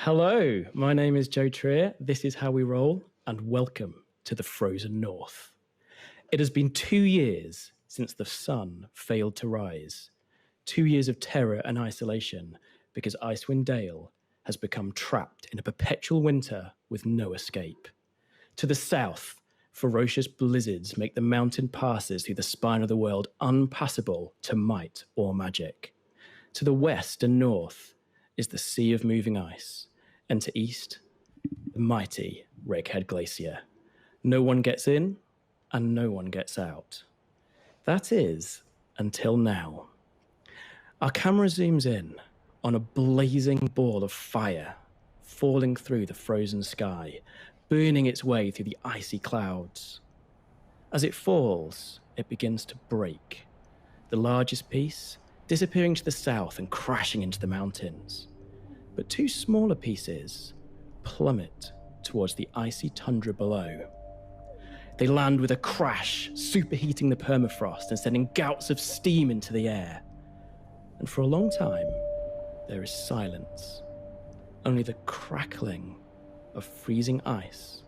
Hello, my name is Joe Trier. This is How We Roll, and welcome to the Frozen North. It has been 2 years since the sun failed to rise. 2 years of terror and isolation because Icewind Dale has become trapped in a perpetual winter with no escape. To the south, ferocious blizzards make the mountain passes through the spine of the world unpassable to might or magic. To the west and north is the sea of moving ice, and to east, the mighty Reghed Glacier. No one gets in, and no one gets out. That is, until now. Our camera zooms in on a blazing ball of fire falling through the frozen sky, burning its way through the icy clouds. As it falls, it begins to break, the largest piece disappearing to the south and crashing into the mountains. But two smaller pieces plummet towards the icy tundra below. They land with a crash, superheating the permafrost and sending gouts of steam into the air. And for a long time, there is silence. Only the crackling of freezing ice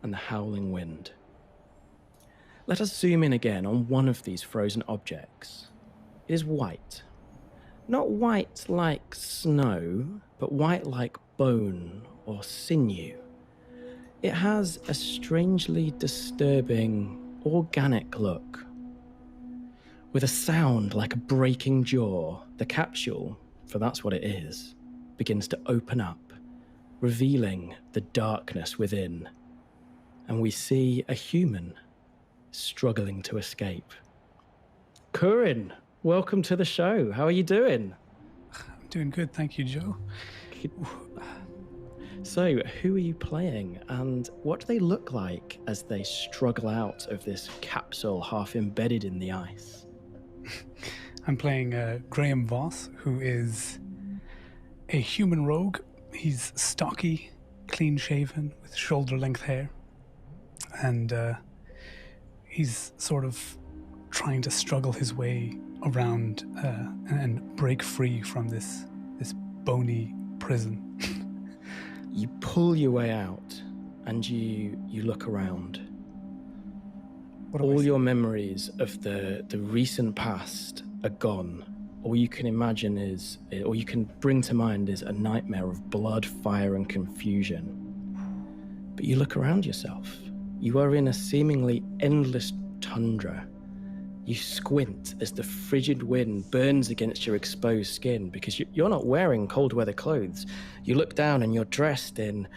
and the howling wind. Let us zoom in again on one of these frozen objects. It is white. Not white like snow, but white like bone or sinew. It has a strangely disturbing, organic look. With a sound like a breaking jaw, the capsule, for that's what it is, begins to open up, revealing the darkness within. And we see a human struggling to escape. Kuran, welcome to the show. How are you doing? I'm doing good, thank you, Joe. So, who are you playing, and what do they look like as they struggle out of this capsule half embedded in the ice? I'm playing Graham Voss, who is a human rogue. He's stocky, clean-shaven, with shoulder-length hair. And he's sort of trying to struggle his way around and break free from this bony prison. You pull your way out, and you look around. All your memories of the recent past are gone. All you can imagine is, all you can bring to mind is a nightmare of blood, fire, and confusion. But you look around yourself. You are in a seemingly endless tundra. You squint as the frigid wind burns against your exposed skin because you're not wearing cold weather clothes. You look down and you're dressed in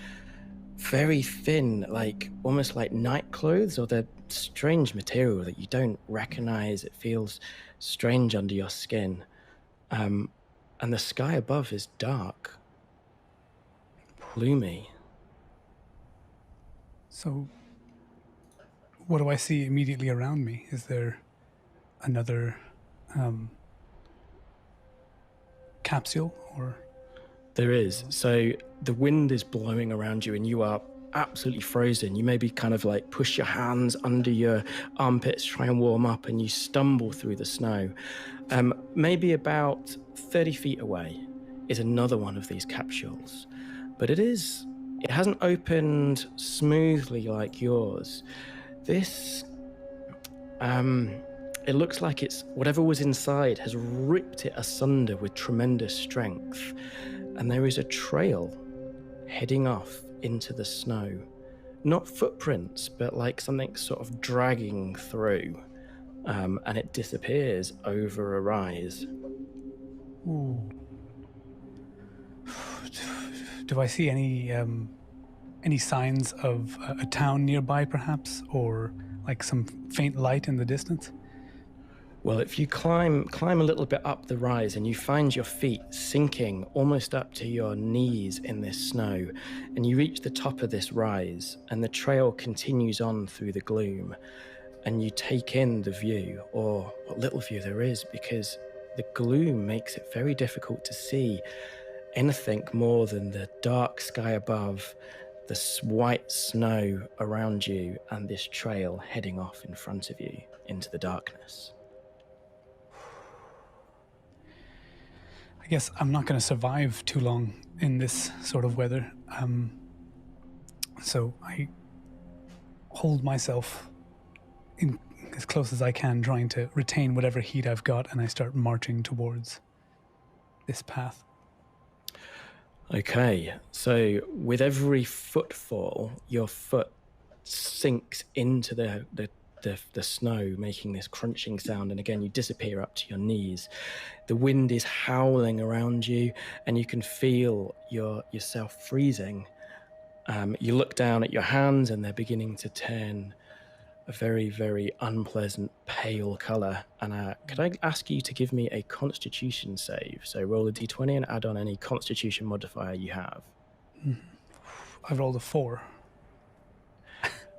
very thin, almost like night clothes, or the strange material that you don't recognize. It feels strange under your skin. And the sky above is dark, gloomy. So, what do I see immediately around me? Is there another capsule, or? There is. So the wind is blowing around you and you are absolutely frozen. You maybe kind of push your hands under your armpits, try and warm up, and you stumble through the snow. Maybe about 30 feet away is another one of these capsules. But it hasn't opened smoothly like yours. This, it looks like whatever was inside has ripped it asunder with tremendous strength. And there is a trail heading off into the snow. Not footprints, but like something sort of dragging through. And it disappears over a rise. Ooh. Do I see any signs of a town nearby, perhaps, or like some faint light in the distance? Well, if you climb a little bit up the rise and you find your feet sinking almost up to your knees in this snow, and you reach the top of this rise, and the trail continues on through the gloom, and you take in the view, or what little view there is, because the gloom makes it very difficult to see anything more than the dark sky above, the white snow around you, and this trail heading off in front of you into the darkness. I guess I'm not going to survive too long in this sort of weather. So I hold myself in as close as I can, trying to retain whatever heat I've got, and I start marching towards this path. Okay, so with every footfall, your foot sinks into the snow, making this crunching sound, and again you disappear up to your knees. The wind is howling around you, and you can feel yourself freezing. You look down at your hands, and they're beginning to turn a very, very unpleasant pale colour. And could I ask you to give me a Constitution save? So roll a d20 and add on any Constitution modifier you have. I rolled a 4.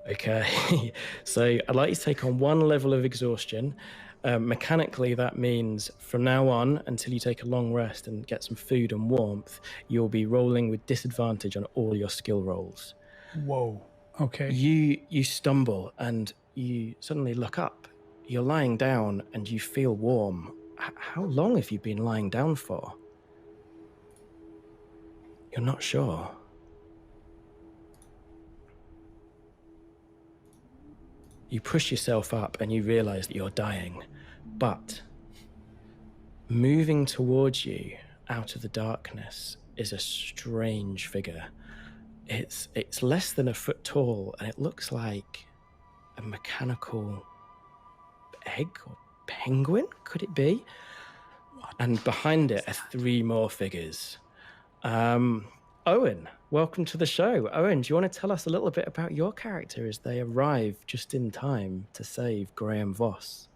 Okay, so I'd like you to take on one level of exhaustion. Mechanically, that means from now on, until you take a long rest and get some food and warmth, you'll be rolling with disadvantage on all your skill rolls. Whoa. Okay. You stumble and you suddenly look up. You're lying down and you feel warm. How long have you been lying down for? You're not sure. You push yourself up and you realize that you're dying, but moving towards you out of the darkness is a strange figure. It's less than a foot tall, and it looks like a mechanical egg or penguin, could it be? And behind it are 3 more figures. Owen, welcome to the show. Owen, do you want to tell us a little bit about your character as they arrive just in time to save Graham Voss?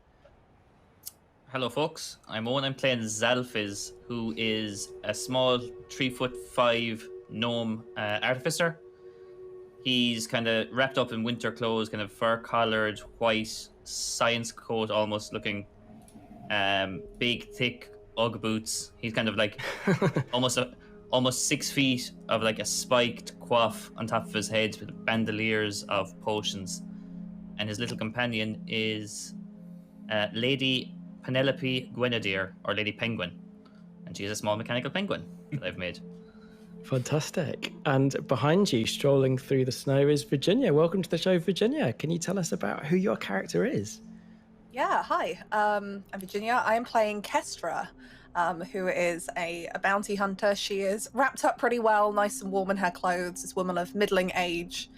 Hello, folks. I'm Owen. I'm playing Xalfiz, who is a small 3'5" gnome artificer. He's kind of wrapped up in winter clothes, kind of fur-collared, white science coat, almost looking. Big, thick Ugg boots. He's kind of like almost 6 feet of like a spiked coif on top of his head with bandoliers of potions. And his little companion is Lady Penelope Grenadier, or Lady Penguin. And she's a small mechanical penguin that I've made. Fantastic. And behind you, strolling through the snow, is Virginia. Welcome to the show, Virginia. Can you tell us about who your character is? Yeah, hi. I'm Virginia. I'm playing Kestra, who is a bounty hunter. She is wrapped up pretty well, nice and warm in her clothes. This woman of middling age.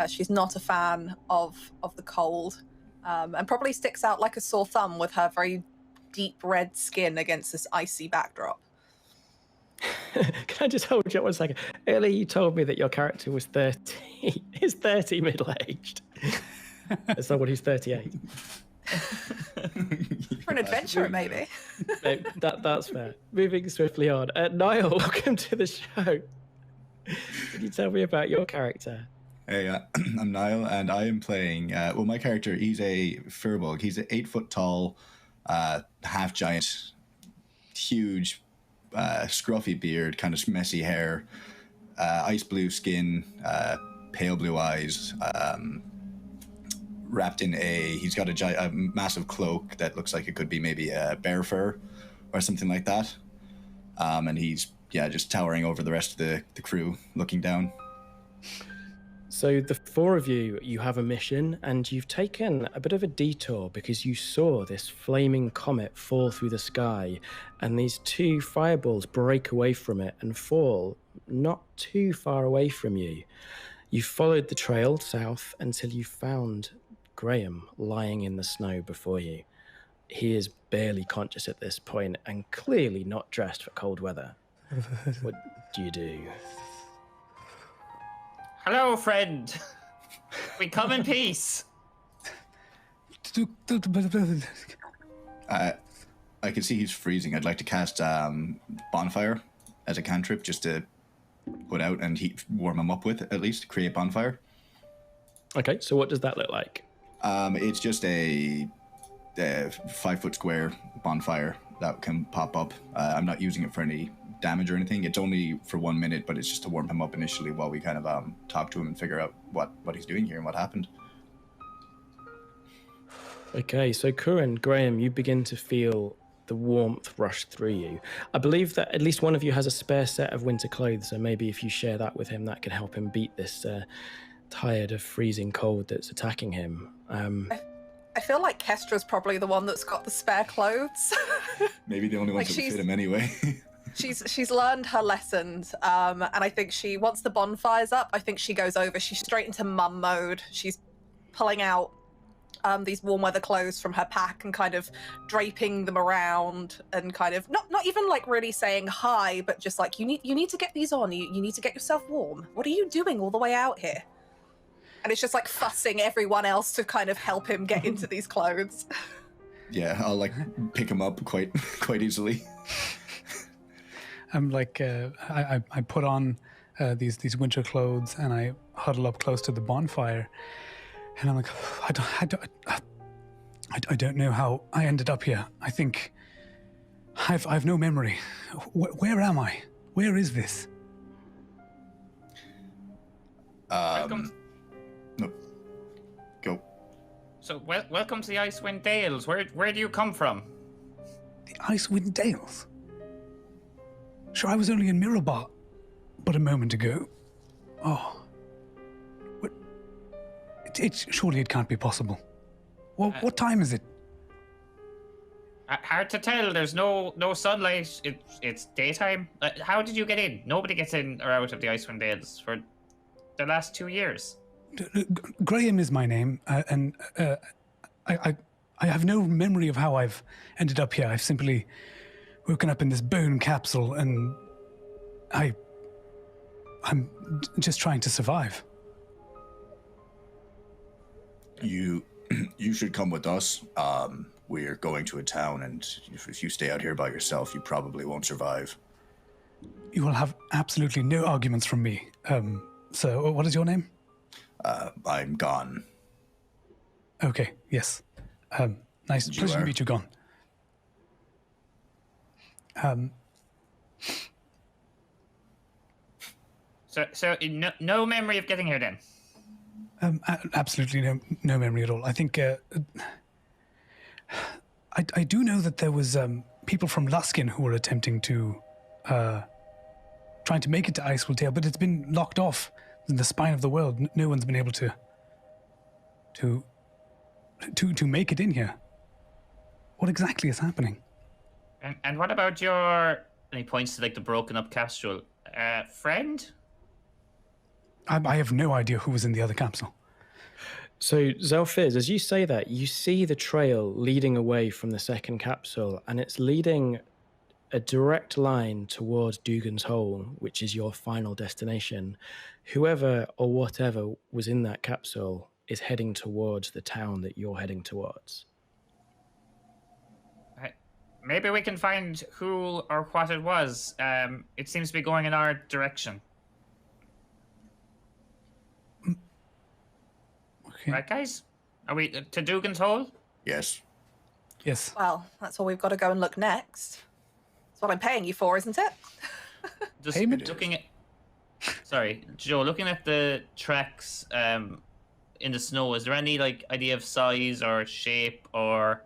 She's not a fan of the cold, and probably sticks out like a sore thumb with her very deep red skin against this icy backdrop. Can I just hold you up 1 second? Earlier you told me that your character was 30. Is 30 middle-aged? As someone who's 38. For an adventurer, maybe. No, that's fair. Moving swiftly on. Niall, welcome to the show. Can you tell me about your character? Hey, I'm Niall, and I am playing, my character, he's a furbug. He's an 8 foot tall, half giant, huge, scruffy beard, kind of messy hair, ice blue skin, pale blue eyes, wrapped in he's got a massive cloak that looks like it could be maybe a bear fur or something like that. And he's, just towering over the rest of the crew, looking down. So the 4 of you have a mission, and you've taken a bit of a detour because you saw this flaming comet fall through the sky, and these 2 fireballs break away from it and fall not too far away from you. You followed the trail south until you found Graham lying in the snow before you. He is barely conscious at this point and clearly not dressed for cold weather. What do you do? Hello, friend. We come in peace. I can see he's freezing. I'd like to cast bonfire as a cantrip just to put out and warm him up with, at least create bonfire. Okay, so what does that look like? It's just a 5 foot square bonfire that can pop up. I'm not using it for any damage or anything. It's only for 1 minute, but it's just to warm him up initially while we kind of talk to him and figure out what he's doing here and what happened. Okay, so Kuran, Graham, you begin to feel the warmth rush through you. I believe that at least one of you has a spare set of winter clothes, so maybe if you share that with him, that can help him beat this tired of freezing cold that's attacking him. I feel like Kestra's probably the one that's got the spare clothes. Maybe the only ones that would fit him anyway. She's learned her lessons, and I think once the bonfire's up, I think she goes over. She's straight into mum mode. She's pulling out these warm weather clothes from her pack and kind of draping them around, and kind of not even like really saying hi, but just like you need to get these on. You need to get yourself warm. What are you doing all the way out here? And it's just like fussing everyone else to kind of help him get into these clothes. Yeah, I'll like pick him up quite easily. I'm like, I put on these winter clothes and I huddle up close to the bonfire, and I'm like, I don't know how I ended up here. I think I've no memory. Where am I? Where is this? Welcome. No. Go. So, welcome to the Icewind Dales. Where do you come from? The Icewind Dales? Sure, I was only in Mirrabot but a moment ago. Oh. Surely it can't be possible. What time is it? Hard to tell. There's no sunlight. It's daytime. How did you get in? Nobody gets in or out of the Icewind Dales for the last 2 years. Graham is my name, and I have no memory of how I've ended up here. I've simply woken up in this bone capsule, and I'm just trying to survive. You should come with us. We're going to a town, and if you stay out here by yourself, you probably won't survive. You will have absolutely no arguments from me. So, what is your name? I'm Gann. Okay, yes. Nice. Pleasure to meet you, Gann. So no memory of getting here then? Absolutely no memory at all. I think I do know that there was people from Luskin who were attempting to trying to make it to Icewind Dale, but it's been locked off in the spine of the world. No one's been able to make it in here. What exactly is happening? And what about your... And he points to like the broken up capsule. Friend? I have no idea who was in the other capsule. So, Xalfiz, as you say that, you see the trail leading away from the second capsule, and it's leading a direct line towards Dugan's Hole, which is your final destination. Whoever or whatever was in that capsule is heading towards the town that you're heading towards. Maybe we can find who or what it was. It seems to be going in our direction. Okay. Right, guys? Are we to Dugan's Hole? Yes. Yes. Well, that's where we've got to go and look next. That's what I'm paying you for, isn't it? Just Payment? looking at... Sorry, Joe, looking at the tracks in the snow, is there any like idea of size or shape or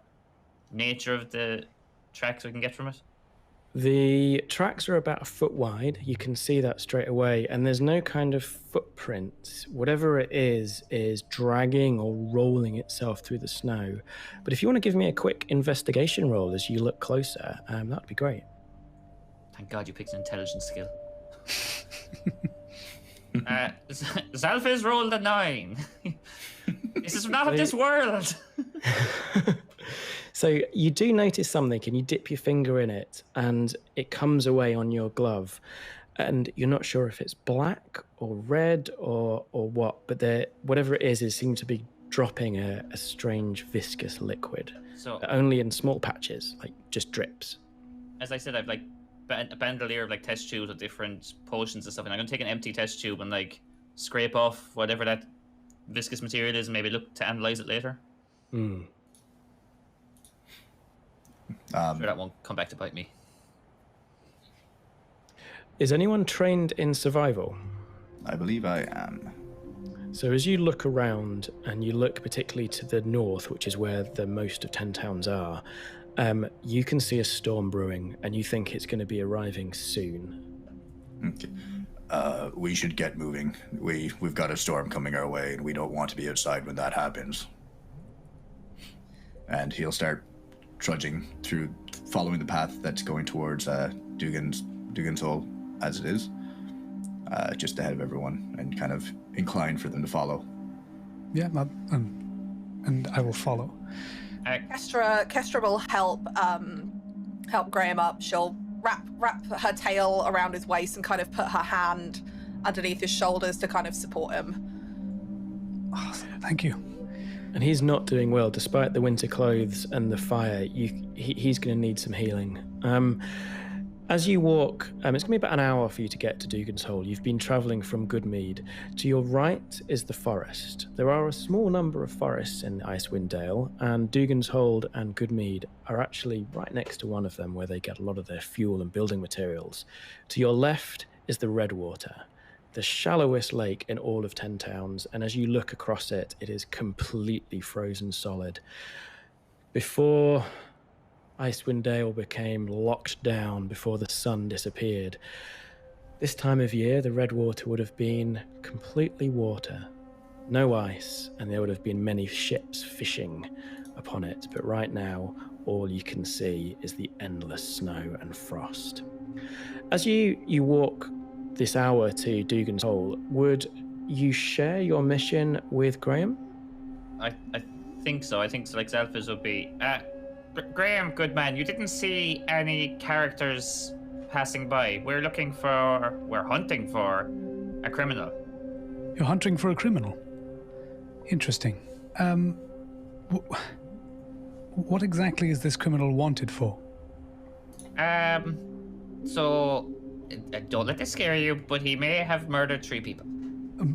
nature of the tracks we can get from it? The tracks are about 1 foot wide. You can see that straight away, and there's no kind of footprint. Whatever it is dragging or rolling itself through the snow. But if you want to give me a quick investigation roll as you look closer, that'd be great. Thank God you picked an intelligence skill. Xalfiz rolled a 9. This is not of this world. So you do notice something, and you dip your finger in it, and it comes away on your glove, and you're not sure if it's black or red or what, but whatever it is seems to be dropping a strange viscous liquid. So only in small patches, like just drips. As I said, I've like a bandolier of like test tubes with different potions and stuff, and I'm gonna take an empty test tube and like scrape off whatever that viscous material is, and maybe look to analyze it later. Sure, that won't come back to bite me. Is anyone trained in survival? I believe I am. So as you look around, and you look particularly to the north, which is where the most of 10 towns are, You can see a storm brewing, and you think it's going to be arriving soon. Okay. We should get moving. We've got a storm coming our way, and we don't want to be outside when that happens. And he'll start trudging through, following the path that's going towards Dugan's hole, as it is, just ahead of everyone, and kind of inclined for them to follow. Yeah, and I will follow. Kestra will help Graham up. She'll wrap her tail around his waist and kind of put her hand underneath his shoulders to kind of support him. Awesome, thank you. And he's not doing well, despite the winter clothes and the fire. He's going to need some healing. As you walk, it's going to be about an hour for you to get to Dugan's Hole. You've been travelling from Goodmead. To your right is the forest. There are a small number of forests in Icewind Dale, and Dugan's Hold and Goodmead are actually right next to one of them, where they get a lot of their fuel and building materials. To your left is the Redwater, the shallowest lake in all of 10 towns, and as you look across it, it is completely frozen solid. Before Icewind Dale became locked down, before the sun disappeared, this time of year the Redwater would have been completely water, no ice, and there would have been many ships fishing upon it. But right now, all you can see is the endless snow and frost. As you walk this hour to Dugan's Hole, would you share your mission with Graham? I think so. I think so. Like Xalfiz would be. Graham, good man, you didn't see any characters passing by. We're hunting for a criminal. You're hunting for a criminal? Interesting. What exactly is this criminal wanted for? So, don't let this scare you, but he may have murdered 3 people.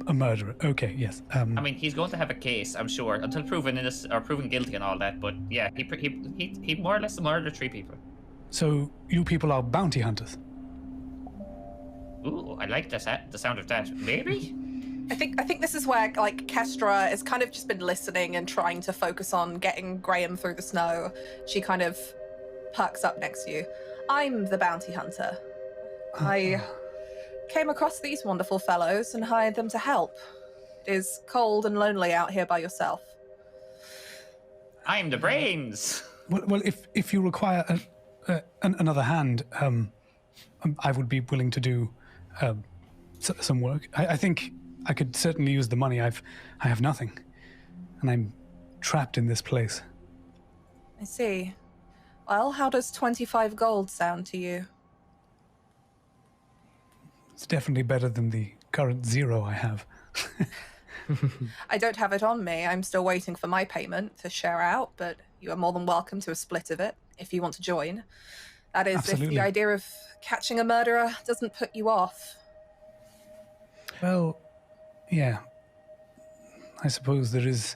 A murderer. Okay, yes. I mean, he's going to have a case, I'm sure, until proven innocent or proven guilty and all that. But yeah, he more or less murdered 3 people. So you people are bounty hunters? Ooh, I like the sound of that. Maybe. I think this is where like Kestra has kind of just been listening and trying to focus on getting Graham through the snow. She kind of perks up next to you. I'm the bounty hunter. I came across these wonderful fellows and hired them to help. It is cold and lonely out here by yourself. I'm the brains. Well, if you require another hand, I would be willing to do some work. I think I could certainly use the money. I have nothing, and I'm trapped in this place. I see. Well, how does 25 gold sound to you? It's definitely better than the current 0 I have. I don't have it on me. I'm still waiting for my payment to share out, but you are more than welcome to a split of it if you want to join. That is, Absolutely. If the idea of catching a murderer doesn't put you off. Well, yeah. I suppose there is,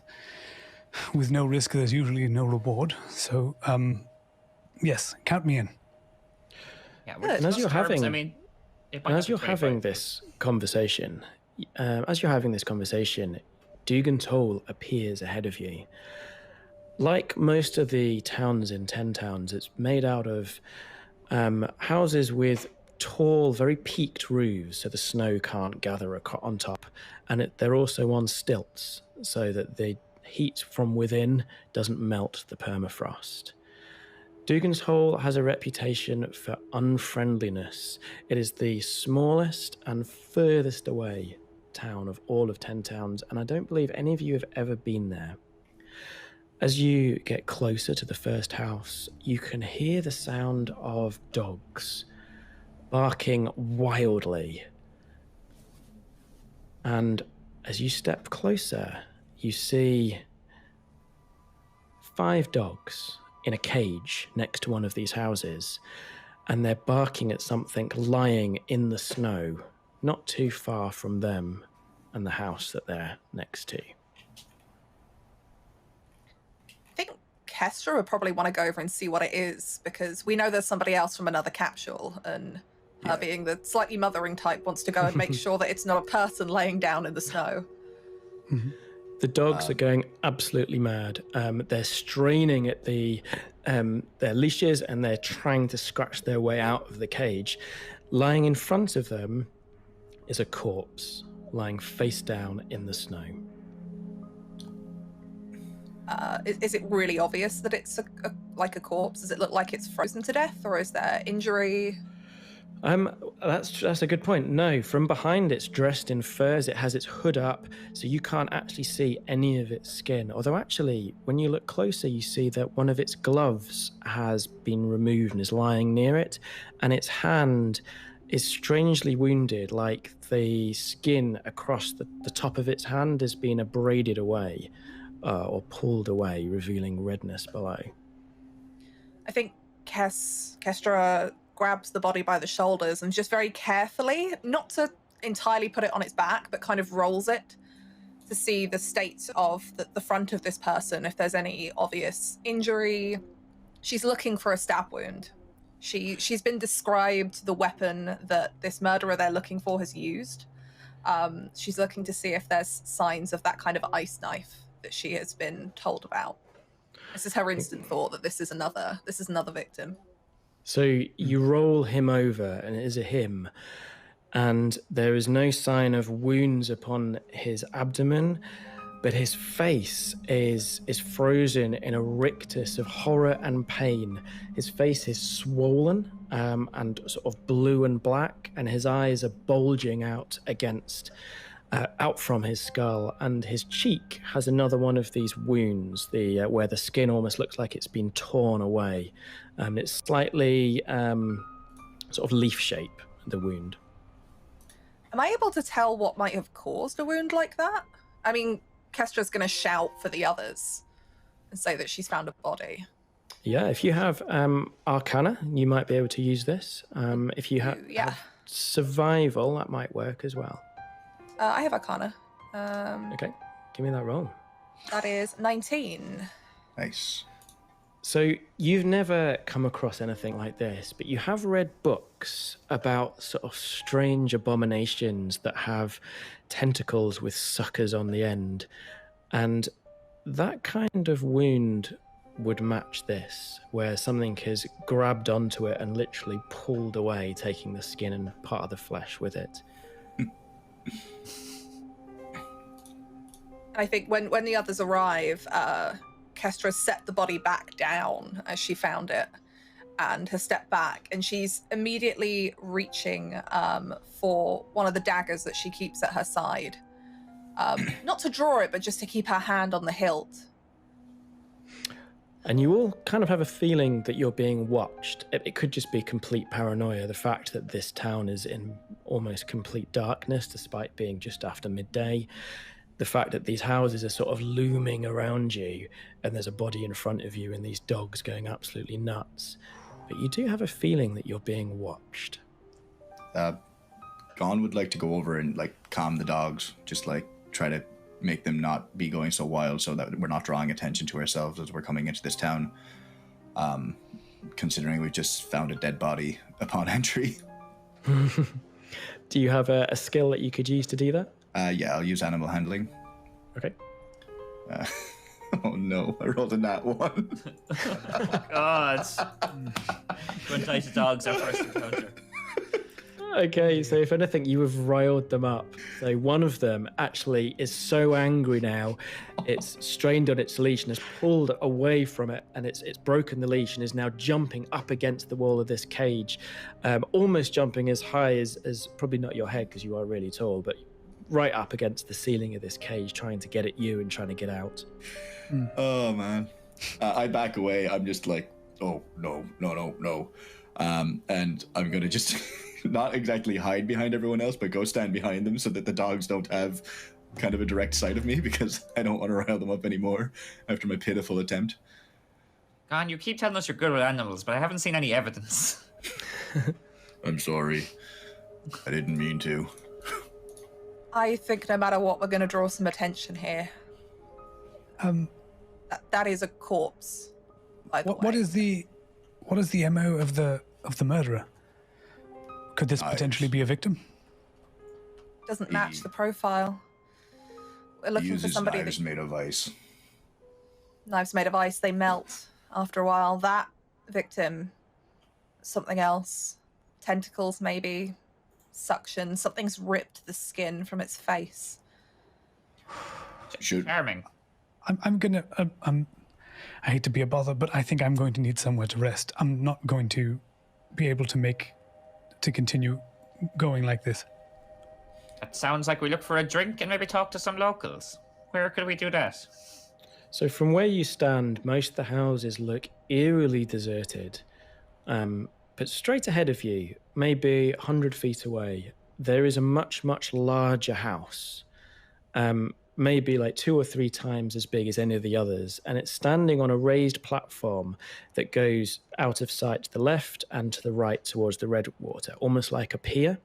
with no risk, there's usually no reward. So, yes, count me in. Yeah, Good. And as you're having, this this conversation, Dugan's Hole appears ahead of you. Like most of the towns in 10 towns, it's made out of houses with tall, very peaked roofs, so the snow can't gather on top. And they're also on stilts, so that the heat from within doesn't melt the permafrost. Dugan's Hole has a reputation for unfriendliness. It is the smallest and furthest away town of all of 10 towns, and I don't believe any of you have ever been there. As you get closer to the first house, you can hear the sound of dogs barking wildly. And as you step closer, you see 5 dogs in a cage next to one of these houses, and they're barking at something lying in the snow, not too far from them and the house that they're next to. I think Kestra would probably want to go over and see what it is, because we know there's somebody else from another capsule, and her being the slightly mothering type wants to go and make sure that it's not a person laying down in the snow. Mm-hmm. The dogs are going absolutely mad. They're straining at the their leashes and they're trying to scratch their way out of the cage. Lying in front of them is a corpse lying face down in the snow. Is it really obvious that it's like a corpse? Does it look like it's frozen to death, or is there injury? That's a good point. No, from behind it's dressed in furs. It has its hood up, so you can't actually see any of its skin. Although actually, when you look closer, you see that one of its gloves has been removed and is lying near it, and its hand is strangely wounded, like the skin across the top of its hand has been abraded away or pulled away, revealing redness below. I think Kestra grabs the body by the shoulders and just very carefully, not to entirely put it on its back, but kind of rolls it to see the state of the front of this person, if there's any obvious injury. She's looking for a stab wound. She's been described the weapon that this murderer they're looking for has used. She's looking to see if there's signs of that kind of ice knife that she has been told about. This is her instant thought that this is another victim. So you roll him over, and it is a him, and there is no sign of wounds upon his abdomen, but his face is frozen in a rictus of horror and pain. His face is swollen and sort of blue and black, and his eyes are bulging out out from his skull, and his cheek has another one of these wounds, where the skin almost looks like it's been torn away. It's slightly sort of leaf shape, the wound. Am I able to tell what might have caused a wound like that? I mean, Kestra's going to shout for the others and say that she's found a body. Yeah, if you have Arcana, you might be able to use this. If you have Survival, that might work as well. I have Arcana. Okay, give me that roll. That is 19. Nice. So you've never come across anything like this, but you have read books about sort of strange abominations that have tentacles with suckers on the end. And that kind of wound would match this, where something has grabbed onto it and literally pulled away, taking the skin and part of the flesh with it. I think when the others arrive, Kestra set the body back down as she found it and has stepped back, and she's immediately reaching for one of the daggers that she keeps at her side. Not to draw it, but just to keep her hand on the hilt. And you all kind of have a feeling that you're being watched. It could just be complete paranoia, the fact that this town is in almost complete darkness despite being just after midday. The fact that these houses are sort of looming around you and there's a body in front of you and these dogs going absolutely nuts. But you do have a feeling that you're being watched. Gann would like to go over and calm the dogs, just try to make them not be going so wild so that we're not drawing attention to ourselves as we're coming into this town. Considering we just found a dead body upon entry. Do you have a skill that you could use to do that? Yeah, I'll use animal handling. Okay. Oh no, I rolled a nat 1. Oh God. When entice dogs our first encounter. Okay, so if anything, you have riled them up. So one of them actually is so angry now, it's strained on its leash and has pulled away from it, and it's broken the leash and is now jumping up against the wall of this cage, almost jumping as high as probably not your head because you are really tall, but right up against the ceiling of this cage, trying to get at you and trying to get out. Oh man. I back away. I'm just like, oh no. And I'm gonna just not exactly hide behind everyone else, but go stand behind them so that the dogs don't have kind of a direct sight of me, because I don't want to rile them up anymore after my pitiful attempt. Gann, you keep telling us you're good with animals, but I haven't seen any evidence. I'm sorry. I didn't mean to. I think no matter what, we're going to draw some attention here. That is a corpse, by the way. What is the MO of the murderer? Could this potentially be a victim? Doesn't match the profile. We're looking for somebody knives made of ice. Knives made of ice, they melt. after a while. That victim, something else. Tentacles, maybe. Suction. Something's ripped the skin from its face. Charming. I'm gonna. I hate to be a bother, but I think I'm going to need somewhere to rest. I'm not going to be able to continue going like this. That sounds like we look for a drink and maybe talk to some locals. Where could we do that? So from where you stand, most of the houses look eerily deserted. But straight ahead of you, maybe 100 feet away, there is a much, much larger house. Maybe like 2 or 3 times as big as any of the others, and it's standing on a raised platform that goes out of sight to the left and to the right towards the Redwater, almost like a pier.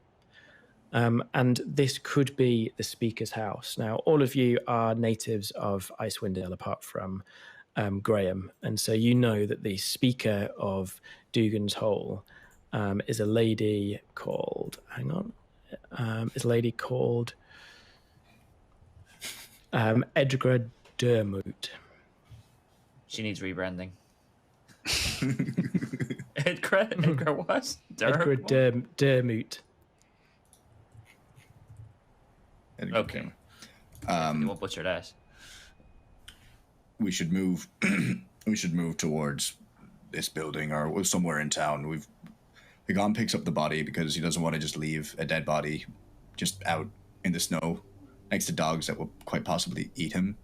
And this could be the speaker's house. Now, all of you are natives of Icewind Dale, apart from Graham, and so you know that the speaker of Dugan's Hole is a lady called. Is a lady called. Edgar Dermot. She needs rebranding. Edgar what? Edgar Dermot. Okay. You won't butcher that. We should move. We should move towards this building or somewhere in town. Eoghan picks up the body because he doesn't want to just leave a dead body just out in the snow next to dogs that will quite possibly eat him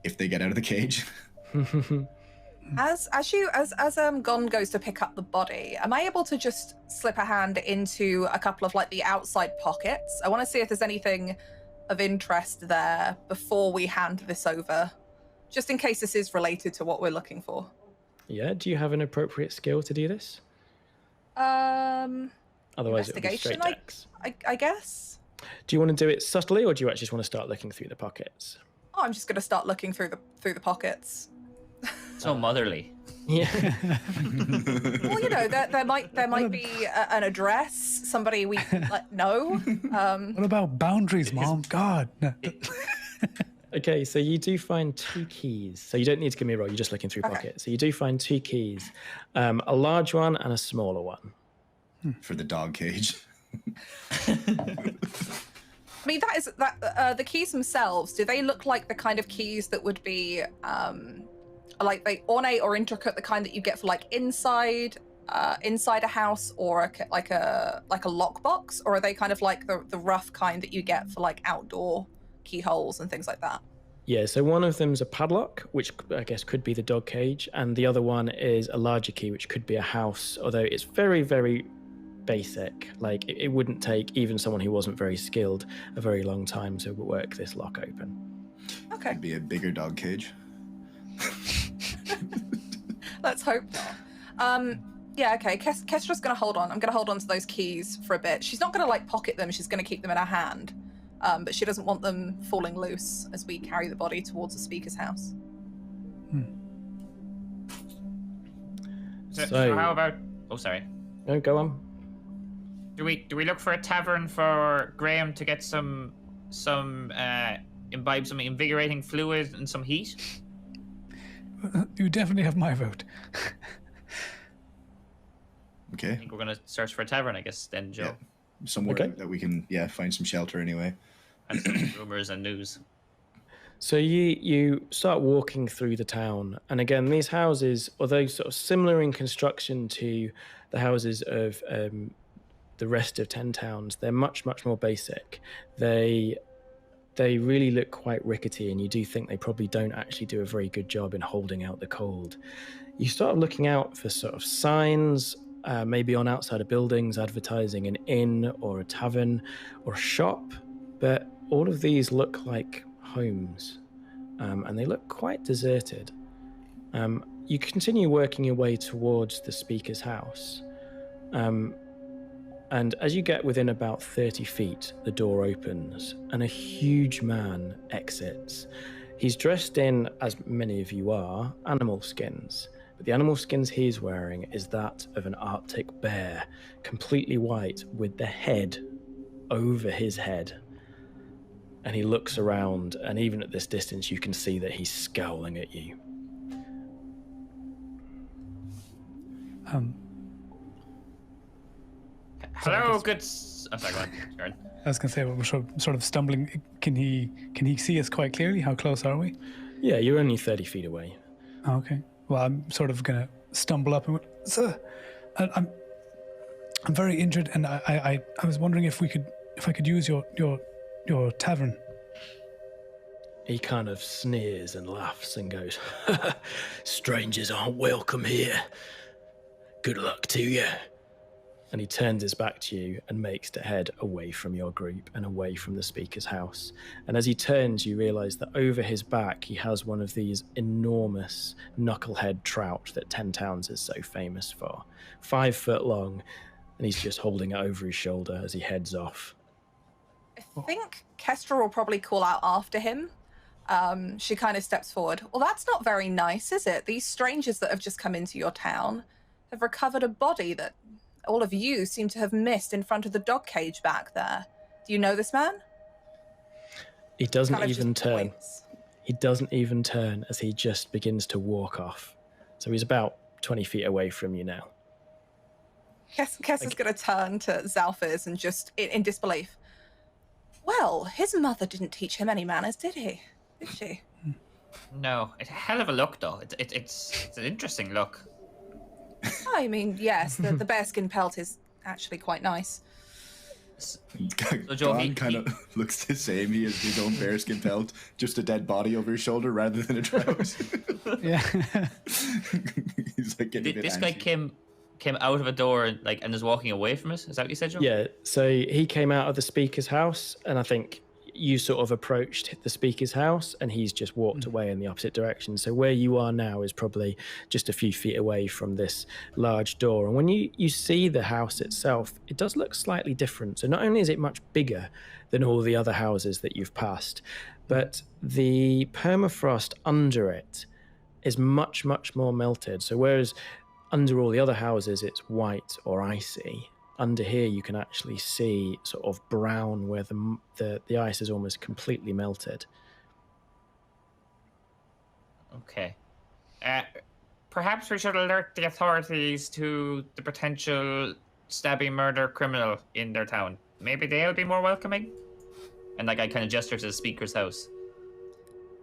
if they get out of the cage. As Gann goes to pick up the body, am I able to just slip a hand into a couple of like the outside pockets? I want to see if there's anything of interest there before we hand this over, just in case this is related to what we're looking for. Yeah, do you have an appropriate skill to do this? Otherwise, investigation, it would be straight dex. I guess. Do you want to do it subtly, or do you actually just want to start looking through the pockets? Oh, I'm just going to start looking through the pockets. So motherly. Yeah. Well, you know, there might be an address, somebody we know. What about boundaries, Mom? God. No. Okay, so you do find 2 keys. So you don't need to give me a roll. You're just looking through pockets. So you do find 2 keys, a large one and a smaller one. For the dog cage. I mean, the keys themselves, do they look like the kind of keys that would be like they ornate or intricate, the kind that you get for like inside a house, or like a lockbox, or are they kind of like the rough kind that you get for like outdoor keyholes and things like that? Yeah, so one of them's a padlock, which I guess could be the dog cage, and the other one is a larger key, which could be a house, although it's very, very basic. Like it wouldn't take even someone who wasn't very skilled a very long time to work this lock open. Okay. Could be a bigger dog cage. Let's hope not. Yeah, okay. Kestra's gonna hold on. I'm gonna hold on to those keys for a bit. She's not gonna like pocket them. She's gonna keep them in her hand. But she doesn't want them falling loose as we carry the body towards the speaker's house. So how about? Oh, sorry. No, go on. Do we look for a tavern for Graham to get imbibe some invigorating fluid and some heat? You definitely have my vote. Okay. I think we're gonna search for a tavern, I guess, then, Joe. Yeah. Somewhere that we can find some shelter anyway. And some rumors and news. So you start walking through the town, and again, these houses, although sort of similar in construction to the houses of the rest of 10 towns, they're much, much more basic. They really look quite rickety, and you do think they probably don't actually do a very good job in holding out the cold. You start looking out for sort of signs, maybe on outside of buildings advertising an inn or a tavern or a shop, but all of these look like homes, and they look quite deserted. You continue working your way towards the speaker's house, and as you get within about 30 feet, the door opens and a huge man exits. He's dressed in, as many of you are, animal skins. But the animal skins he's wearing is that of an Arctic bear, completely white, with the head over his head. And he looks around, and even at this distance, you can see that he's scowling at you. Hello, good. I'm sorry, go on. Sharon. I was going to say, we're sort of stumbling. Can he see us quite clearly? How close are we? Yeah, you're only 30 feet away. Oh, okay. Well, I'm sort of going to stumble up and go, sir, I'm very injured, and I was wondering if I could use your tavern. He kind of sneers and laughs and goes, strangers aren't welcome here. Good luck to you. And he turns his back to you and makes to head away from your group and away from the speaker's house. And as he turns, you realise that over his back, he has one of these enormous knucklehead trout that 10 Towns is so famous for. 5 foot long, and he's just holding it over his shoulder as he heads off. I think Kestra will probably call out after him. She kind of steps forward. Well, that's not very nice, is it? These strangers that have just come into your town have recovered a body that all of you seem to have missed in front of the dog cage back there. Do you know this man? He doesn't Kind of even just turn. points. He doesn't even turn as he just begins to walk off. So he's about 20 feet away from you now. Kess is going to turn to Xalfiz and just, in disbelief. Well, his mother didn't teach him any manners, did he? Did she? No, it's a hell of a look, though. It's an interesting look. I mean, yes, the bearskin pelt is actually quite nice. So Joe, Gann kind of looks the same. He has his own bearskin pelt, just a dead body over his shoulder rather than a trout. Yeah. He's like getting a bit This guy antsy. came out of a door and is walking away from us. Is that what you said, Joe? Yeah, so he came out of the speaker's house, and I think you sort of approached the speaker's house, and he's just walked away in the opposite direction. So where you are now is probably just a few feet away from this large door. And when you see the house itself, it does look slightly different. So not only is it much bigger than all the other houses that you've passed, but the permafrost under it is much, much more melted. So whereas under all the other houses it's white or icy, under here you can actually see sort of brown where the ice is almost completely melted. Okay. Perhaps we should alert the authorities to the potential stabbing murder criminal in their town. Maybe they'll be more welcoming. And like I kind of gesture to the speaker's house.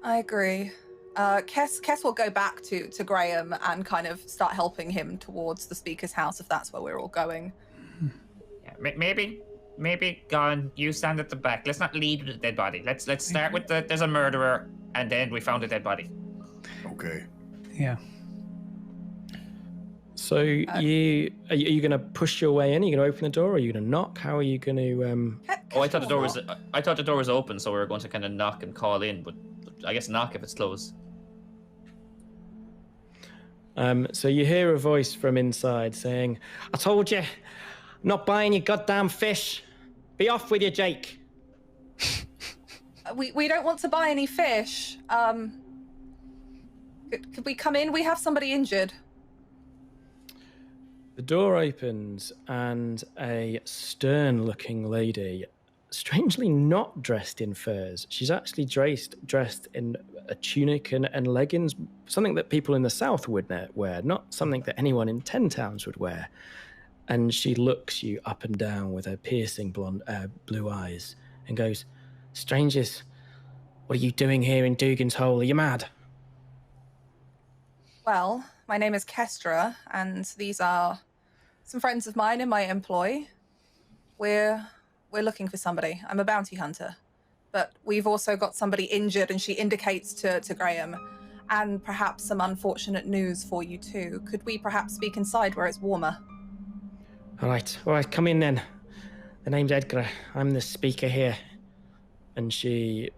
I agree. Kess will go back to Graham and kind of start helping him towards the speaker's house if that's where we're all going. Yeah, maybe Gann, you stand at the back. Let's not lead with the dead body. Let's start with there's a murderer, and then we found a dead body. Okay. Yeah. So are you going to push your way in? Are you going to open the door? Or are you going to knock? How are you going to? Oh, I thought the door was open, so we were going to kind of knock and call in, but I guess knock if it's closed. So you hear a voice from inside saying, "I told you, not buying your goddamn fish. Be off with you, Jake." We don't want to buy any fish. Could we come in? We have somebody injured. The door opens and a stern-looking lady, strangely not dressed in furs. She's actually dressed in a tunic and leggings, something that people in the south would wear, not something that anyone in 10 Towns would wear. And she looks you up and down with her piercing blue eyes and goes, "Strangers, what are you doing here in Dugan's Hole? Are you mad?" Well, my name is Kestra, and these are some friends of mine in my employ. We're looking for somebody. I'm a bounty hunter. But we've also got somebody injured, and she indicates to Graham, and perhaps some unfortunate news for you too. Could we perhaps speak inside where it's warmer? All right, come in then. The name's Edgar. I'm the speaker here. And she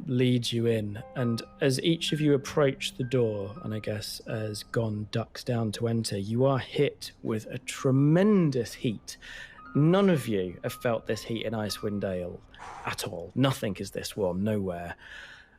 leads you in. And as each of you approach the door, and I guess as Gann ducks down to enter, you are hit with a tremendous heat. None of you have felt this heat in Icewind Dale at all. Nothing is this warm, nowhere.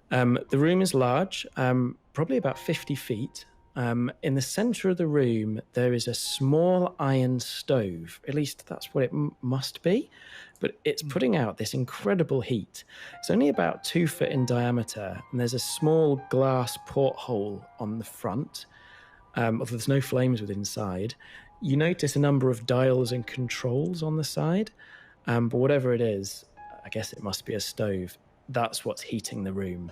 The room is large, probably about 50 feet. In the center of the room, there is a small iron stove. At least that's what it must be. But it's putting out this incredible heat. It's only about 2 foot in diameter, and there's a small glass porthole on the front. although there's no flames within inside. You notice a number of dials and controls on the side, but whatever it is, I guess it must be a stove. That's what's heating the room.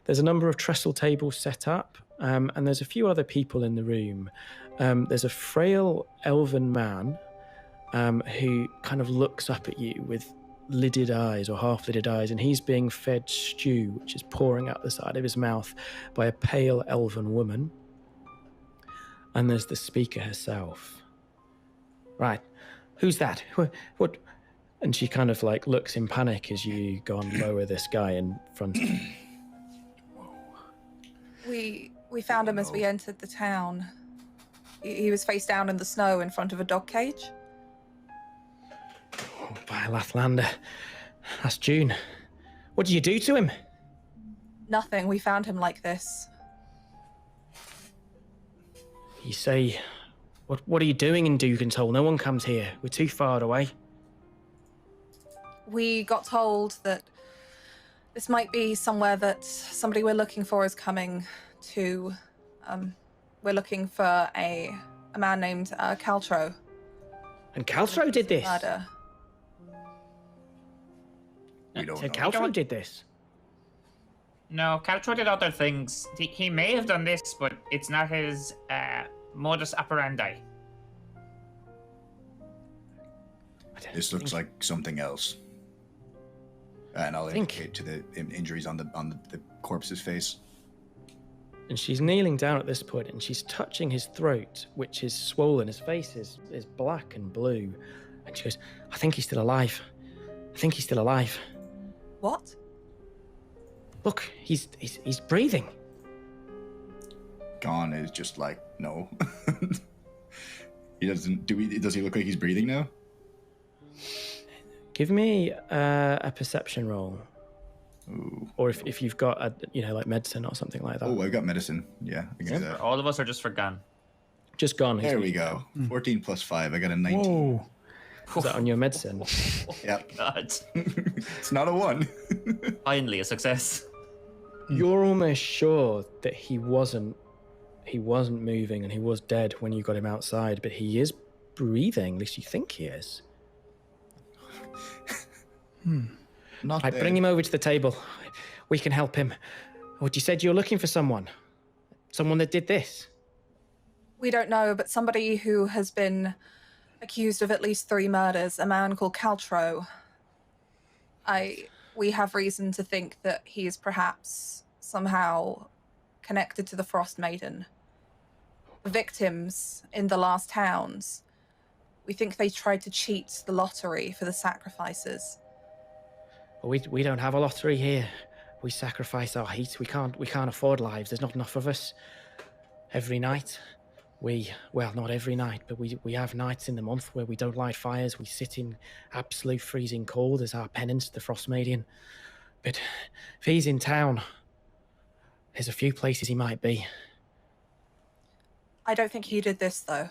There's a number of trestle tables set up, and there's a few other people in the room. There's a frail elven man who kind of looks up at you with lidded eyes or half-lidded eyes, and he's being fed stew, which is pouring out the side of his mouth by a pale elven woman. And there's the speaker herself. Right, who's that? What? And she kind of like looks in panic as you go and lower this guy in front of her. We found him as we entered the town. He was face down in the snow in front of a dog cage. Oh, by Lathlander. That's June. What did you do to him? Nothing. We found him like this. You say, what are you doing in Dugantoll? No one comes here. We're too far away. We got told that this might be somewhere that somebody we're looking for is coming to. We're looking for a man named Caltro. And Caltro did this? Murder. We don't So know. Caltro did this? No, Caltro did other things. He may have done this, but it's not his modus operandi. This looks like something else. And I'll indicate to the injuries on the corpse's face. And she's kneeling down at this point, and she's touching his throat, which is swollen. His face is black and blue. And she goes, I think he's still alive. I think he's still alive. What? Look, he's breathing. Gann is just like, no. He doesn't. Does he look like he's breathing now? Give me a perception roll. Ooh. Or if you've got like medicine or something like that. Oh, I've got medicine. Yeah, I can do that. All of us are just for Gann. Just gone. There we go. 14 plus 5. I got a 19. Whoa. Is that on your medicine? Yep. God. It's not a 1. Finally, a success. You're almost sure that he wasn't moving and he was dead when you got him outside, but he is breathing. At least you think he is. Not Right, dead. bring him over to the table. We can help him. What, you said you were looking for someone? Someone that did this? We don't know, but somebody who has been accused of at least 3 murders, a man called Caltro. We have reason to think that he is perhaps somehow connected to the Frost Maiden. Victims in the last towns. We think they tried to cheat the lottery for the sacrifices. Well, we don't have a lottery here. We sacrifice our heat. We can't afford lives. There's not enough of us. Every night, not every night, but we have nights in the month where we don't light fires. We sit in absolute freezing cold as our penance to the Frost Maiden. But if he's in town, there's a few places he might be. I don't think he did this, though.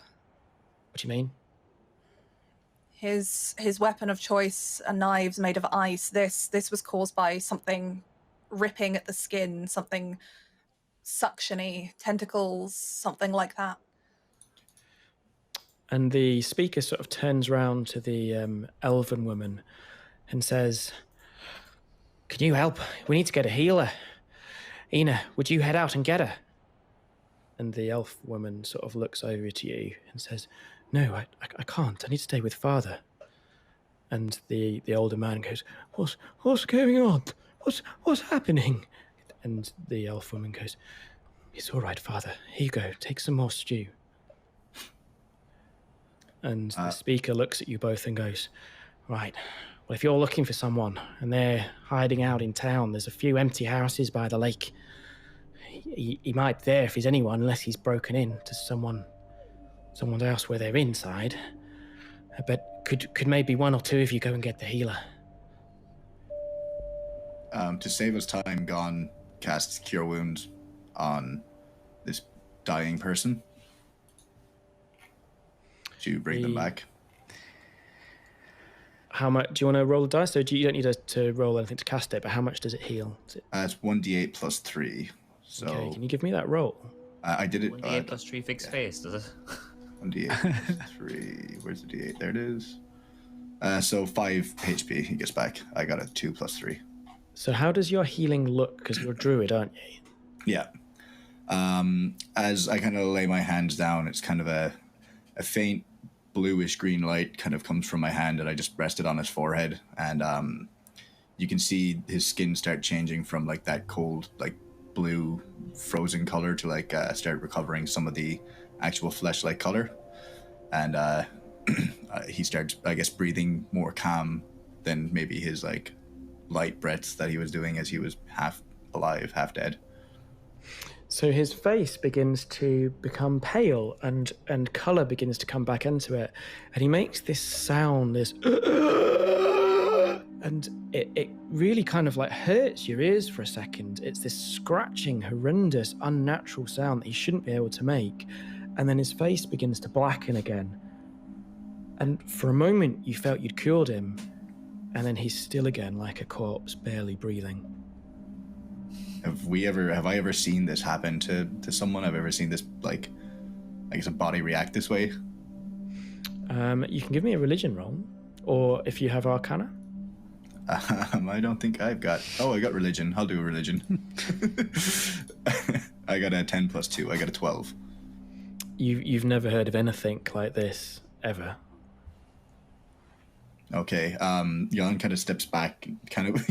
What do you mean? His weapon of choice are knives made of ice. This was caused by something ripping at the skin, something suctiony, tentacles, something like that. And the speaker sort of turns round to the elven woman and says, "Can you help? We need to get a healer. Ina, would you head out and get her?" And the elf woman sort of looks over to you and says, "No, I can't. I need to stay with Father." And the older man goes, What's going on? What's happening?" And the elf woman goes, "It's all right, Father. Here you go. Take some more stew." And the speaker looks at you both and goes, "Right. Well, if you're looking for someone and they're hiding out in town, there's a few empty houses by the lake. He might be there if he's anyone, unless he's broken in to someone else where they're inside. But could maybe 1 or 2 of you go and get the healer?" To save us time, Gann casts Cure Wounds on this dying person to bring them back. How much do you want to roll the dice? So you don't need to roll anything to cast it, but how much does it heal? It's 1d8 plus 3. So Okay, can you give me that roll? I did it. 1d8 plus 3 fixed face, does it? 1d8 3. Where's the d8? There it is. So 5 HP he gets back. I got a 2 plus 3. So how does your healing look? Because you're a druid, aren't you? Yeah. As I kind of lay my hands down, it's kind of a faint bluish green light kind of comes from my hand, and I just rest it on his forehead, and you can see his skin start changing from like that cold, like blue frozen color to like start recovering some of the actual flesh-like color, and he starts, I guess, breathing more calm than maybe his like light breaths that he was doing as he was half alive, half dead. So his face begins to become pale, and color begins to come back into it, and he makes this sound, this and it really kind of like hurts your ears for a second. It's this scratching, horrendous, unnatural sound that he shouldn't be able to make, and then his face begins to blacken again. And for a moment you felt you'd cured him, and then he's still again like a corpse, barely breathing. Have I ever seen this happen to someone? I've ever seen this, like, I guess, a body react this way? You can give me a religion roll, or if you have Arcana. I don't think I've got... Oh, I got religion. I'll do a religion. I got a 10 plus 2. I got a 12. You've never heard of anything like this, ever? Okay, Eoghan kind of steps back, kind of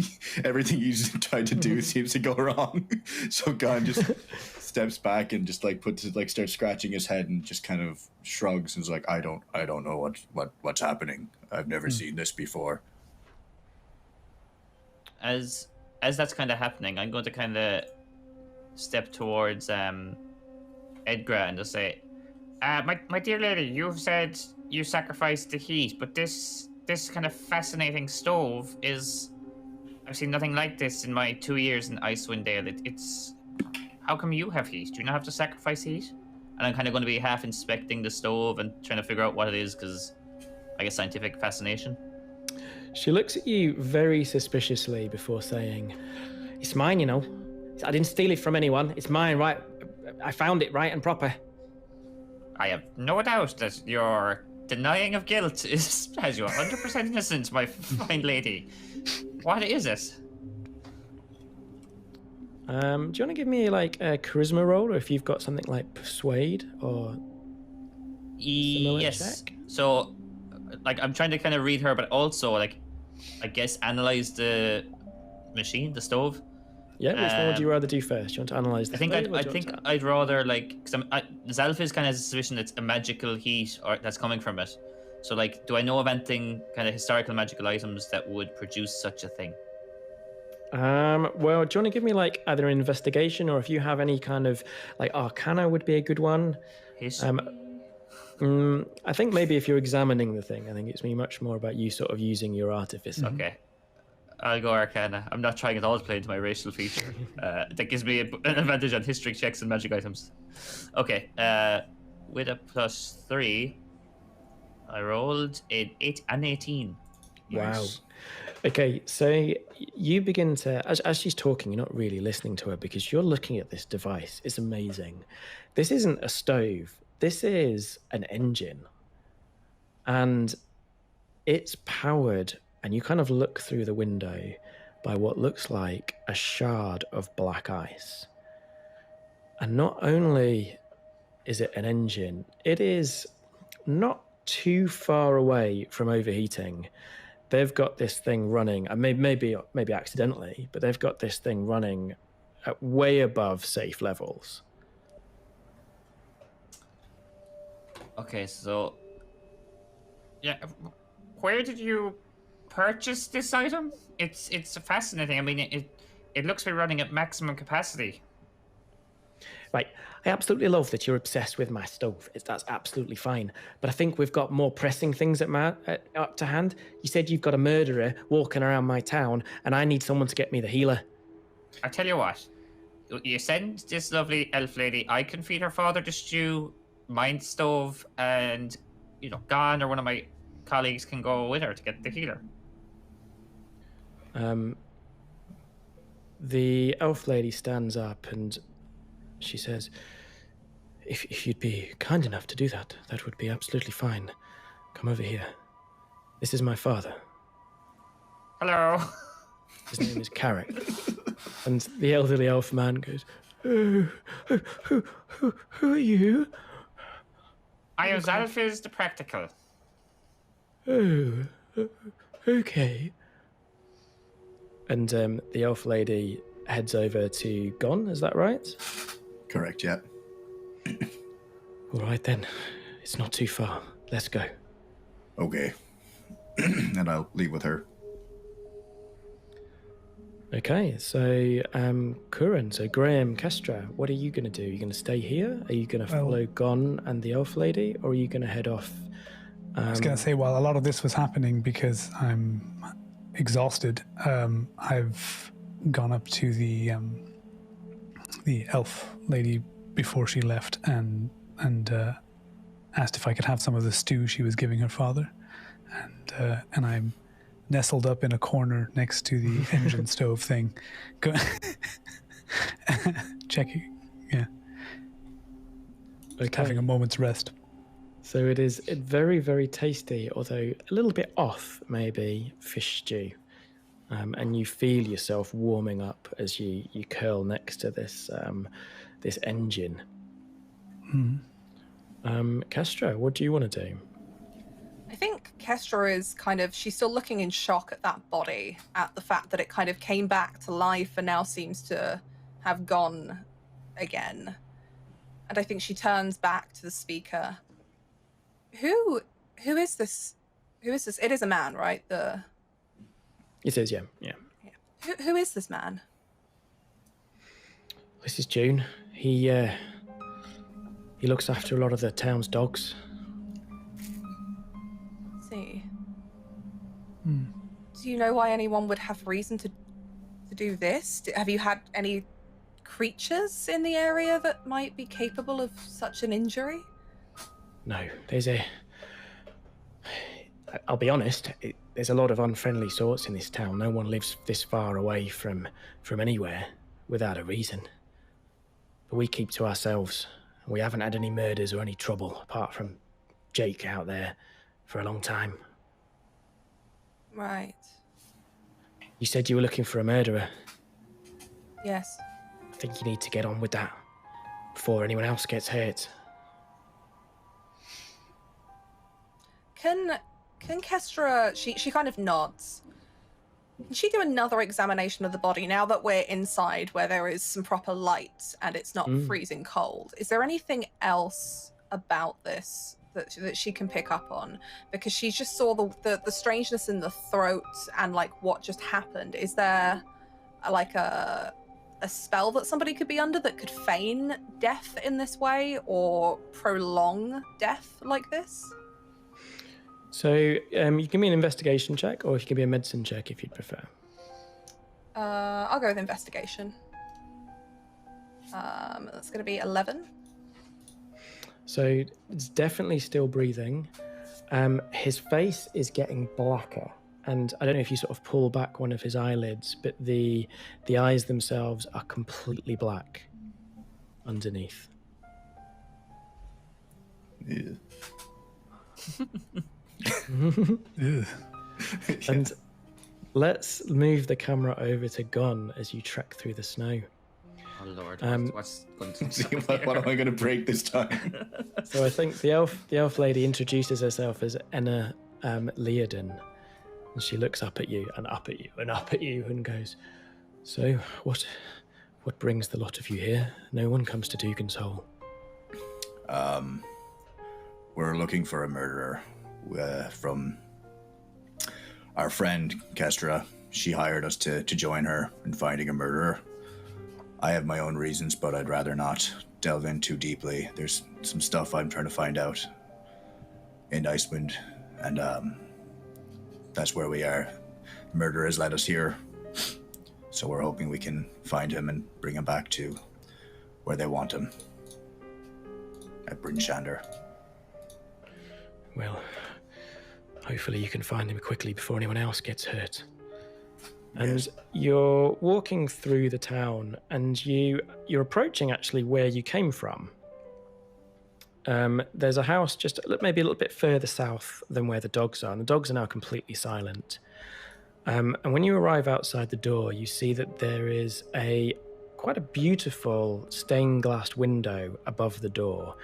everything he's tried to do seems to go wrong. So Gann just steps back and just like starts scratching his head and just kind of shrugs and is like, I don't know what's happening. I've never seen this before. As that's kind of happening, I'm going to kind of step towards Edgar and just say, my dear lady, you've said you sacrificed the heat, but this kind of fascinating stove is... I've seen nothing like this in my 2 years in Icewind Dale. It's... How come you have heat? Do you not have to sacrifice heat? And I'm kind of going to be half inspecting the stove and trying to figure out what it is, because I guess scientific fascination. She looks at you very suspiciously before saying, it's mine, you know. I didn't steal it from anyone. It's mine, right? I found it right and proper. I have no doubt that your denying of guilt has you 100% innocent, my fine lady. What is it? Do you want to give me like a charisma roll, or if you've got something like persuade or similar yes. check? So, like, I'm trying to kind of read her, but also, like, I guess analyze the machine, the stove. Yeah, which one would you rather do first? Do you want to analyze the I think I'd rather, like, because Xalfiz kind of has a suspicion it's a magical heat or that's coming from it. So, like, do I know of anything, kind of historical magical items that would produce such a thing? Well, do you want to give me like either an investigation, or if you have any kind of like Arcana would be a good one. I think maybe if you're examining the thing, I think it's much more about you sort of using your artifice. Okay. I'll go Arcana. I'm not trying at all to play into my racial feature. That gives me an advantage on history checks and magic items. Okay. With a plus 3, I rolled an 8 and 18. Wow. Nice. Okay, so you begin to, as she's talking, you're not really listening to her because you're looking at this device. It's amazing. This isn't a stove. This is an engine. And it's powered, and you kind of look through the window by what looks like a shard of black ice. And not only is it an engine, it is not too far away from overheating. They've got this thing running, and maybe accidentally, but they've got this thing running at way above safe levels. Okay, so... Yeah, where did you purchase this item? It's fascinating. I mean, it looks to be running at maximum capacity. Right, I absolutely love that you're obsessed with my stove. That's absolutely fine. But I think we've got more pressing things up to hand. You said you've got a murderer walking around my town, and I need someone to get me the healer. I tell you what, you send this lovely elf lady. I can feed her father the stew, mind stove, and Gann or one of my colleagues can go with her to get the healer. The elf lady stands up and she says, if you'd be kind enough to do that, that would be absolutely fine. Come over here. This is my father. Hello. His name is Carrick. And the elderly elf man goes, who are you? I am Xalfiz the Practical. Oh, okay. And the elf lady heads over to Gann, is that right? Correct, yeah. All right then, it's not too far. Let's go. Okay. And I'll leave with her. Okay, so Kuran, so Graham, Kestra, what are you going to do? Are you going to stay here? Are you going to follow Gann and the elf lady? Or are you going to head off? I was going to say, while a lot of this was happening because I'm exhausted, I've gone up to the elf lady before she left and asked if I could have some of the stew she was giving her father, and I'm nestled up in a corner next to the engine stove thing, checking, just having a moment's rest. So it is very, very tasty, although a little bit off, maybe, fish stew. And you feel yourself warming up as you curl next to this this engine. Kestra, what do you want to do? I think Kestra is she's still looking in shock at that body, at the fact that it kind of came back to life and now seems to have gone again. And I think she turns back to the speaker. Who is this? Who is this? It is a man, right? It is, yeah. Who is this man? This is June. He looks after a lot of the town's dogs. Let's see. Do you know why anyone would have reason to do this? Have you had any creatures in the area that might be capable of such an injury? No, I'll be honest, there's a lot of unfriendly sorts in this town. No one lives this far away from anywhere without a reason. But we keep to ourselves. We haven't had any murders or any trouble, apart from Jake out there, for a long time. Right. You said you were looking for a murderer. Yes. I think you need to get on with that before anyone else gets hurt. Can Kestra, she kind of nods. Can she do another examination of the body now that we're inside where there is some proper light and it's not freezing cold? Is there anything else about this that she can pick up on? Because she just saw the strangeness in the throat and what just happened. Is there a spell that somebody could be under that could feign death in this way or prolong death like this? So you can give me an investigation check, or you can be a medicine check if you'd prefer. I'll go with investigation. That's going to be 11. So it's definitely still breathing. His face is getting blacker, and I don't know if you sort of pull back one of his eyelids, but the eyes themselves are completely black underneath. Yeah. And let's move the camera over to Gann as you trek through the snow. Oh Lord, what's going to See, what am I going to break this time? So I think the elf lady introduces herself as Enna Leodin, and she looks up at you and up at you and up at you and goes, "So what brings the lot of you here? No one comes to Dugan's Hole." We're looking for a murderer from our friend Kestra. She hired us to join her in finding a murderer. I have my own reasons, but I'd rather not delve in too deeply. There's some stuff I'm trying to find out in Icewind, and that's where we are. Murder has led us here, so we're hoping we can find him and bring him back to where they want him, at Bryn Shander. Well, hopefully you can find him quickly before anyone else gets hurt. And yes. You're walking through the town, and you're approaching actually where you came from. There's a house just maybe a little bit further south than where the dogs are, and the dogs are now completely silent. And when you arrive outside the door, you see that there is quite a beautiful stained glass window above the door.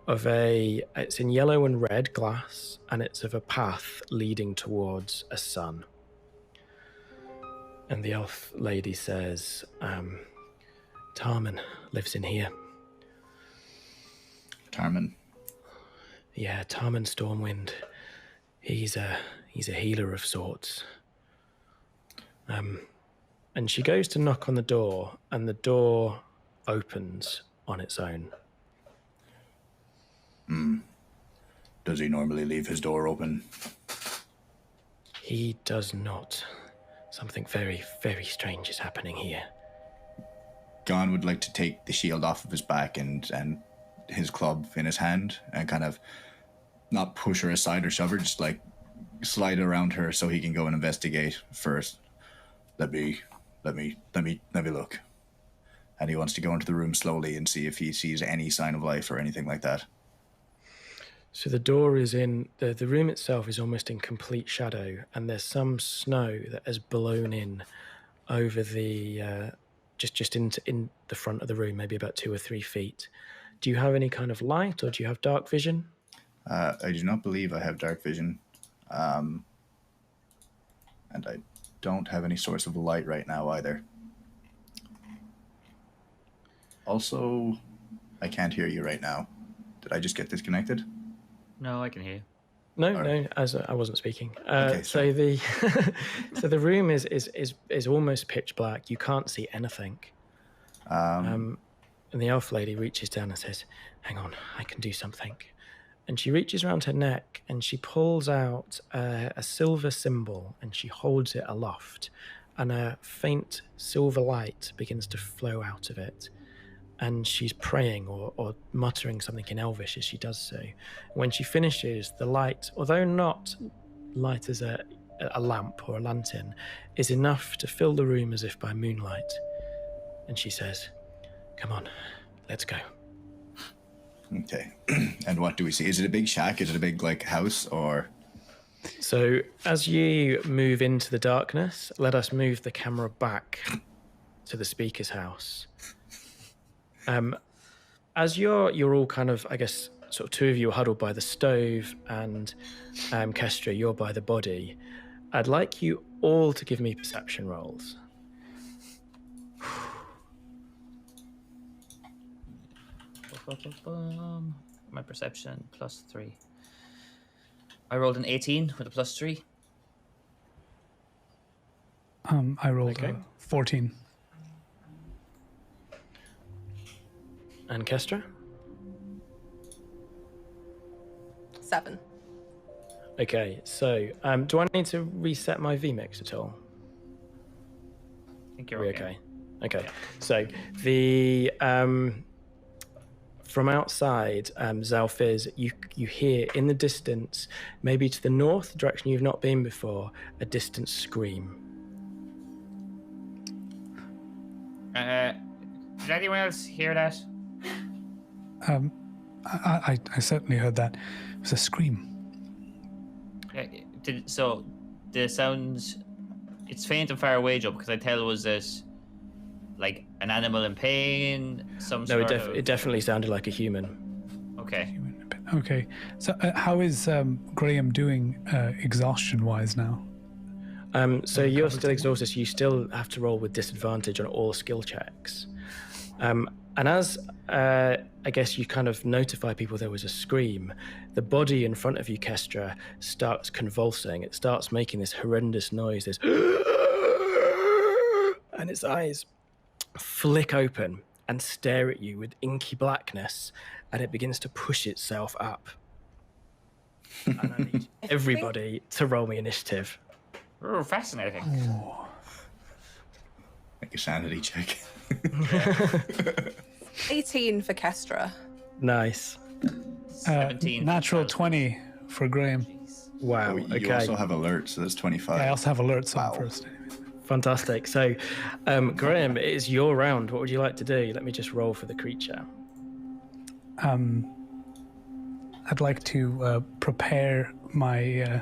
It's in yellow and red glass, and it's of a path leading towards a sun. And the elf lady says, Tarman lives in here. Tarman. Yeah, Tarman Stormwind. He's a healer of sorts. And she goes to knock on the door, and the door opens on its own. Does he normally leave his door open? He does not. Something very, very strange is happening here. Gann would like to take the shield off of his back and his club in his hand and kind of not push her aside or shove her, just like slide around her so he can go and investigate first. Let me look. And he wants to go into the room slowly and see if he sees any sign of life or anything like that. So the door is in, the room itself is almost in complete shadow, and there's some snow that has blown in over the, just in the front of the room, maybe about 2 or 3 feet. Do you have any kind of light, or do you have dark vision? I do not believe I have dark vision. And I don't have any source of light right now either. Also, I can't hear you right now. Did I just get disconnected? No, I can hear you. No, All no, as I wasn't speaking. Okay, so the room is almost pitch black. You can't see anything. And the elf lady reaches down and says, "Hang on, I can do something." And she reaches around her neck and she pulls out a silver symbol and she holds it aloft, and a faint silver light begins to flow out of it. And she's praying or muttering something in Elvish as she does so. When she finishes, the light, although not light as a lamp or a lantern, is enough to fill the room as if by moonlight. And she says, "Come on, let's go." Okay. And what do we see? Is it a big shack? Is it a big, like, house, or...? So as you move into the darkness, let us move the camera back to the speaker's house. As you're all kind of, I guess, sort of 2 of you are huddled by the stove, and Kestra, you're by the body. I'd like you all to give me perception rolls. My perception +3. I rolled an 18 with a +3. I rolled a 14. And Kestra? 7. Okay, so do I need to reset my VMix at all? I think you're okay. Okay. So the from outside, Xalfiz, you hear in the distance, maybe to the north, direction you've not been before, a distant scream. Did anyone else hear that? I certainly heard that. It was a scream. So the sounds, it's faint and far away, Joe, because I tell was this like an animal in pain? It definitely sounded like a human. Okay. Okay. So how is Graham doing exhaustion-wise now? So you're still exhausted, so you still have to roll with disadvantage on all skill checks. And as I guess you kind of notify people there was a scream, the body in front of you, Kestra, starts convulsing. It starts making this horrendous noise, this and its eyes flick open and stare at you with inky blackness, and it begins to push itself up. And I need everybody to roll me initiative. Oh, fascinating. Oh. Make a sanity check. 18 for Kestra. Nice. 17. Natural 20 for Graham. Wow. Oh, you Okay. also have alerts, so that's 25. Yeah, I also have alerts on Wow. first. Fantastic. So, Graham, it is your round. What would you like to do? Let me just roll for the creature. I'd like to prepare my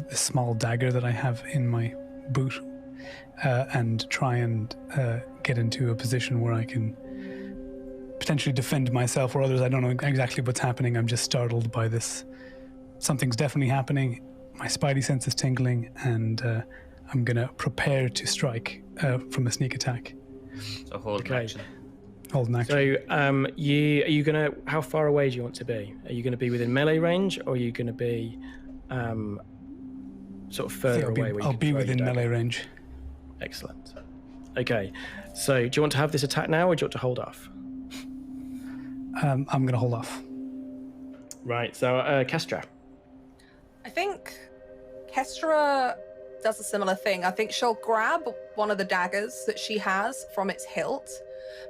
the small dagger that I have in my boot and try and get into a position where I can potentially defend myself or others. I don't know exactly what's happening. I'm just startled by this. Something's definitely happening. My spidey sense is tingling, and I'm going to prepare to strike from a sneak attack. So hold action. Hold an action. So, are you gonna? How far away do you want to be? Are you going to be within melee range, or are you going to be sort of further away? I'll be within melee range. Excellent. Okay. So, do you want to have this attack now, or do you want to hold off? I'm going to hold off. Right. So, Kestra. I think Kestra does a similar thing. I think she'll grab one of the daggers that she has from its hilt,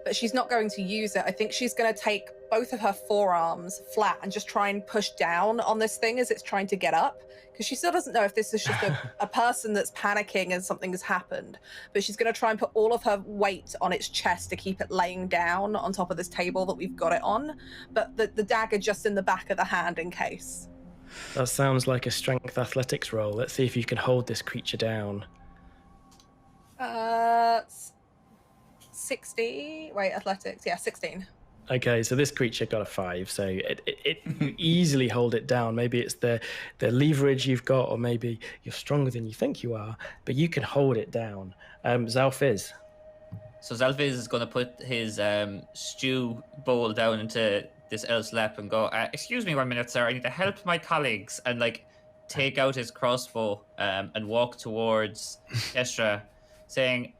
but she's not going to use it. I think she's going to take both of her forearms flat and just try and push down on this thing as it's trying to get up, because she still doesn't know if this is just a person that's panicking and something has happened. But she's going to try and put all of her weight on its chest to keep it laying down on top of this table that we've got it on, but the dagger just in the back of the hand in case. That sounds like a strength athletics roll. Let's see if you can hold this creature down. 60. Wait, athletics. Yeah, 16. Okay, so this creature got a 5, so it you easily hold it down. Maybe it's the leverage you've got, or maybe you're stronger than you think you are, but you can hold it down. Xalfiz. So Xalfiz is going to put his stew bowl down into this elf's lap and go, excuse me 1 minute, sir, I need to help my colleagues, and like take out his crossbow and walk towards Kestra, saying,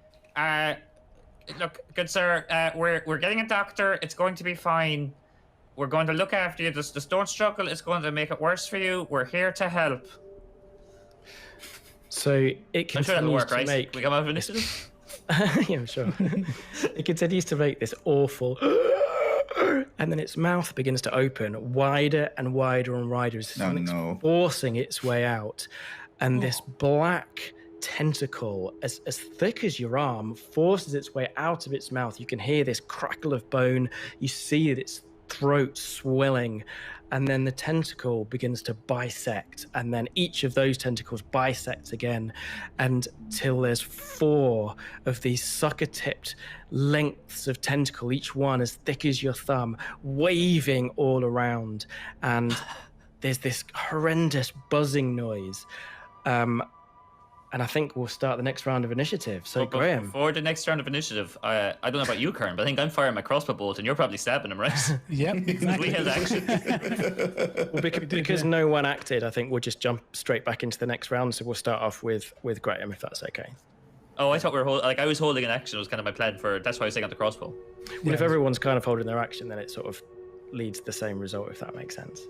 look, good sir, we're getting a doctor, it's going to be fine, we're going to look after you, just don't struggle, it's going to make it worse for you, we're here to help. So it continues I'm sure that'll work, to right? make... We come out of initiative? Yeah, I'm sure. It continues to make this awful... And then its mouth begins to open wider and wider and wider as something's forcing its way out. And this black tentacle, as thick as your arm, forces its way out of its mouth. You can hear this crackle of bone. You see its throat swelling. And then the tentacle begins to bisect. And then each of those tentacles bisects again until there's 4 of these sucker-tipped lengths of tentacle, each one as thick as your thumb, waving all around. And there's this horrendous buzzing noise. And I think we'll start the next round of initiative. So, Graham. Before the next round of initiative, I don't know about you, Kuran, but I think I'm firing my crossbow bolt and you're probably stabbing him, right? Yep, exactly. We held action. Well, because no one acted, I think we'll just jump straight back into the next round. So we'll start off with Graham, if that's okay. Oh, I thought we were I was holding an action. It was kind of my plan for. That's why I was taking out the crossbow. Well, if everyone's kind of holding their action, then it sort of leads to the same result, if that makes sense.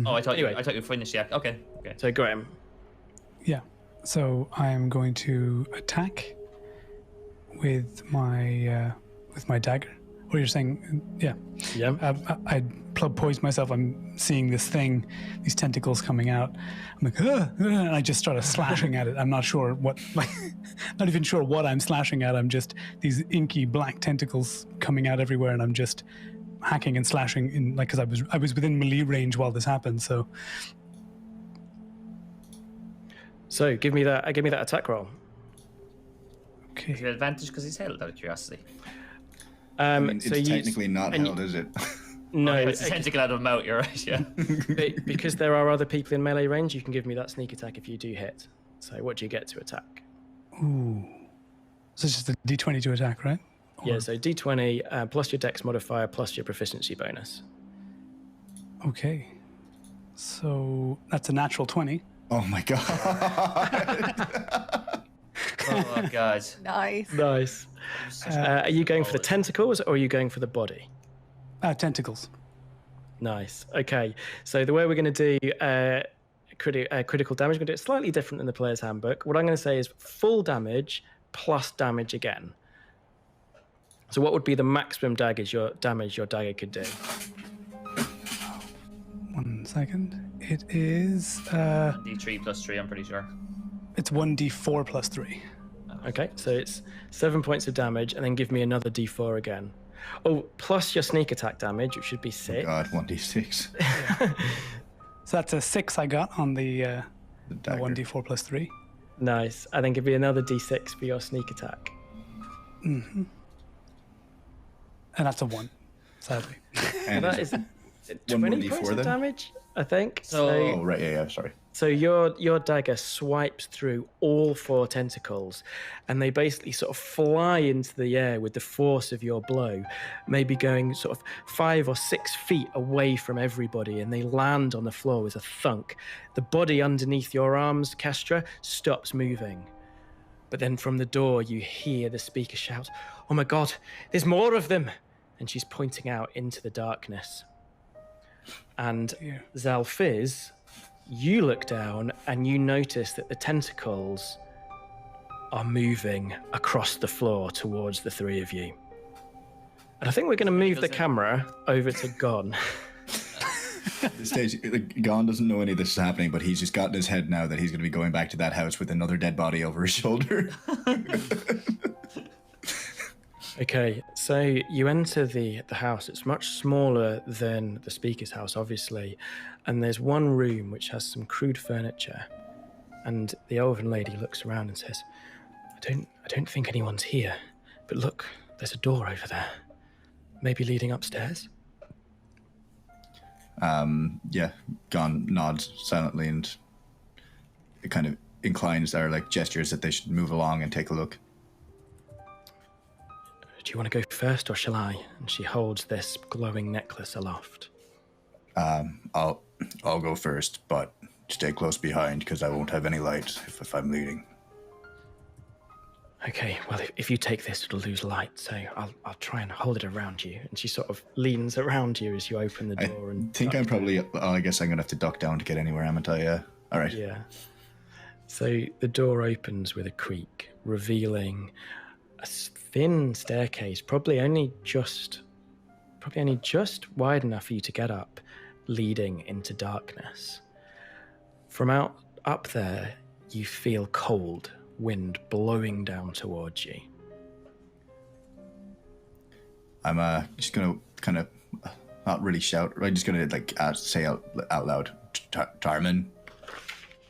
Oh, I thought you finished the act. Okay. So Graham. Yeah. So I am going to attack with my dagger. What you're saying? Yeah. Yeah. I poised myself. I'm seeing this thing, these tentacles coming out. I'm like, and I just started slashing at it. I'm not sure what, not even sure what I'm slashing at. I'm just these inky black tentacles coming out everywhere, and I'm just hacking and slashing in, like, because I was within melee range while this happened. So give me that attack roll. Okay. Is it advantage because he's held, out of curiosity? I mean, it's technically not held, is it? No, it's a tentacle out of him out. You're right, yeah. Because there are other people in melee range, you can give me that sneak attack if you do hit. So what do you get to attack? Ooh. So it's just a D20 to attack, right? Yeah, so D20 plus your dex modifier plus your proficiency bonus. Okay. So that's a natural 20. Oh my god. Oh god. Nice. Are you going for the tentacles or are you going for the body? Tentacles. Nice. Okay. So the way we're going to do critical damage, we're going to do it slightly different than the player's handbook. What I'm going to say is full damage plus damage again. So what would be the maximum damage your dagger could do? 1 second. It is... D3 plus 3, I'm pretty sure. It's 1d4 plus 3. Okay, so it's 7 points of damage, and then give me another d4 again. Oh, plus your sneak attack damage, which should be Oh 6. God, 1d6. So that's a 6 I got on the dagger. 1d4 plus 3. Nice. I think it'd be another d6 for your sneak attack. And that's a 1, sadly. And That is 20 points of damage, I think. Oh, right, yeah, sorry. So your dagger swipes through all 4 tentacles, and they basically sort of fly into the air with the force of your blow, maybe going sort of 5 or 6 feet away from everybody, and they land on the floor with a thunk. The body underneath your arms, Kestra, stops moving. But then from the door, you hear the speaker shout, "Oh my God, there's more of them!" And she's pointing out into the darkness. And Xalfiz, you look down and you notice that the tentacles are moving across the floor towards the 3 of you. And I think we're going to move the camera over to Gann. At this stage, Gann doesn't know any of this is happening, but he's just got in his head now that he's going to be going back to that house with another dead body over his shoulder. Okay, so you enter the house. It's much smaller than the speaker's house, obviously. And there's one room which has some crude furniture. And the elven lady looks around and says, I don't think anyone's here. But look, there's a door over there. Maybe leading upstairs? Yeah, Gann nods silently and it kind of inclines or like gestures that they should move along and take a look. Do you want to go first or shall I? And she holds this glowing necklace aloft. I'll go first, but stay close behind because I won't have any light if I'm leading. Okay, well, if you take this, it'll lose light, so I'll try and hold it around you. And she sort of leans around you as you open the door. I think I'm probably, I guess I'm going to have to duck down to get anywhere, haven't I? Yeah. All right. Yeah. So the door opens with a creak, revealing a thin staircase, probably only just wide enough for you to get up, leading into darkness. From up there, you feel cold wind blowing down towards you. I'm just gonna kind of not really shout. I'm just gonna like say out loud, Tarman,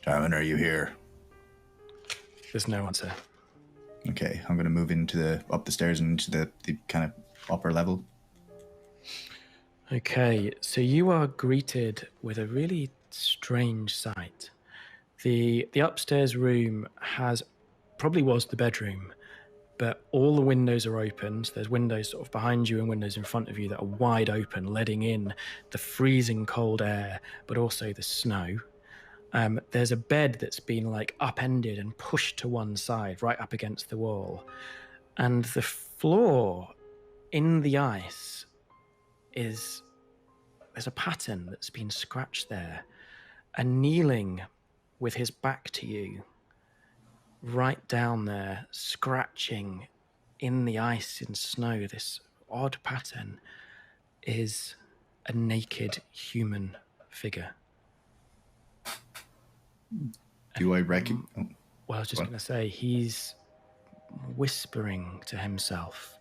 are you here? There's no answer. Okay, I'm gonna move up the stairs and into the kind of upper level. Okay, so you are greeted with a really strange sight. The upstairs room probably was the bedroom, but all the windows are opened. There's windows sort of behind you and windows in front of you that are wide open, letting in the freezing cold air, but also the snow. There's a bed that's been like upended and pushed to one side, right up against the wall. And the floor in the ice there's a pattern that's been scratched there. And kneeling with his back to you, right down there, scratching in the ice and snow, this odd pattern, is a naked human figure. Do I recognize? Well, I was just going to say, he's whispering to himself.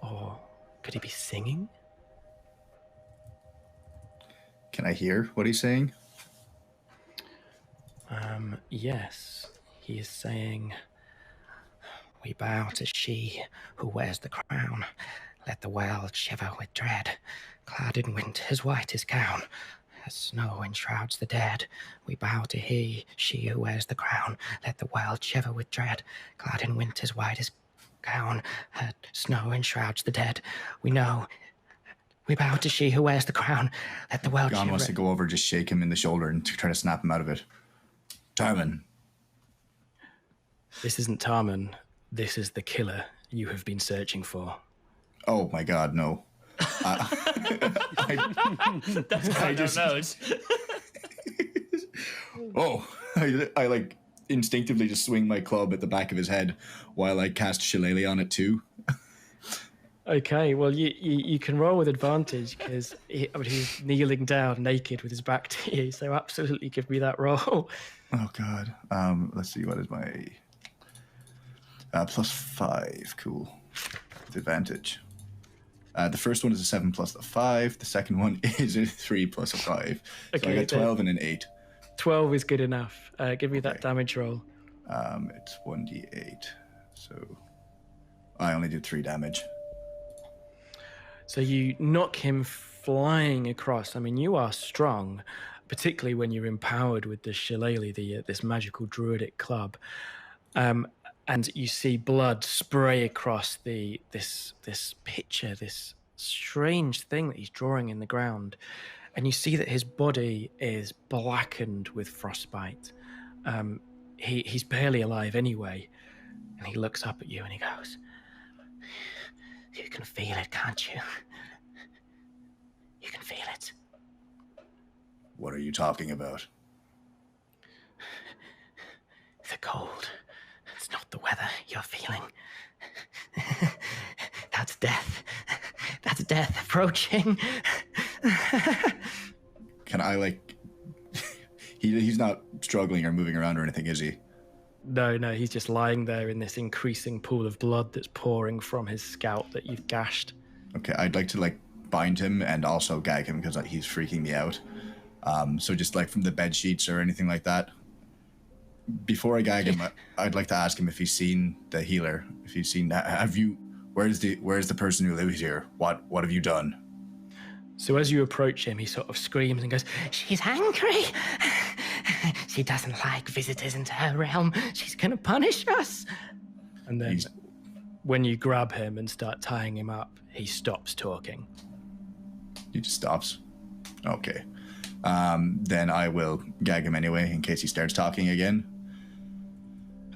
Or could he be singing? Can I hear what he's saying? Yes. He is saying, "We bow to she who wears the crown. Let the world shiver with dread. Clad in winter's whitest gown, as snow enshrouds the dead. We bow to she who wears the crown. Let the world shiver with dread. Clad in winter's whitest gown, as snow enshrouds the dead. We know. We bow to she who wears the crown. Let the world Gann shiver." wants to go over, just shake him in the shoulder and try to snap him out of it. Tarman. This isn't Tarman. This is the killer you have been searching for. Oh my God, no. That's I just knows. I like instinctively just swing my club at the back of his head while I cast Shillelagh on it too. Okay, well, you can roll with advantage because he's kneeling down naked with his back to you, so absolutely give me that roll. Oh, God. Let's see, what is my... +5, cool. With advantage. The first one is a 7 plus a 5. The second one is a 3 plus a 5. So Okay, I got 12 and an 8. 12 is good enough. Give me that damage roll. It's 1d8. So I only did 3 damage. So you knock him flying across. I mean, you are strong, particularly when you're empowered with the shillelagh, this magical druidic club. And you see blood spray across this picture, this strange thing that he's drawing in the ground. And you see that his body is blackened with frostbite. He's barely alive anyway. And he looks up at you and he goes, "You can feel it, can't you? You can feel it." What are you talking about? The cold. It's not the weather you're feeling. That's death. That's death approaching. Can I, like... he's not struggling or moving around or anything, is he? No, he's just lying there in this increasing pool of blood that's pouring from his scalp that you've gashed. Okay, I'd like to, like, bind him and also gag him because he's freaking me out. So just, like, from the bed sheets or anything like that. Before I gag him, I'd like to ask him if he's seen the healer. If he's seen that, where's the person who lives here? What have you done? So as you approach him, he sort of screams and goes, "She's angry. She doesn't like visitors into her realm. She's going to punish us." And then when you grab him and start tying him up, he stops talking. He just stops. Okay. Then I will gag him anyway in case he starts talking again.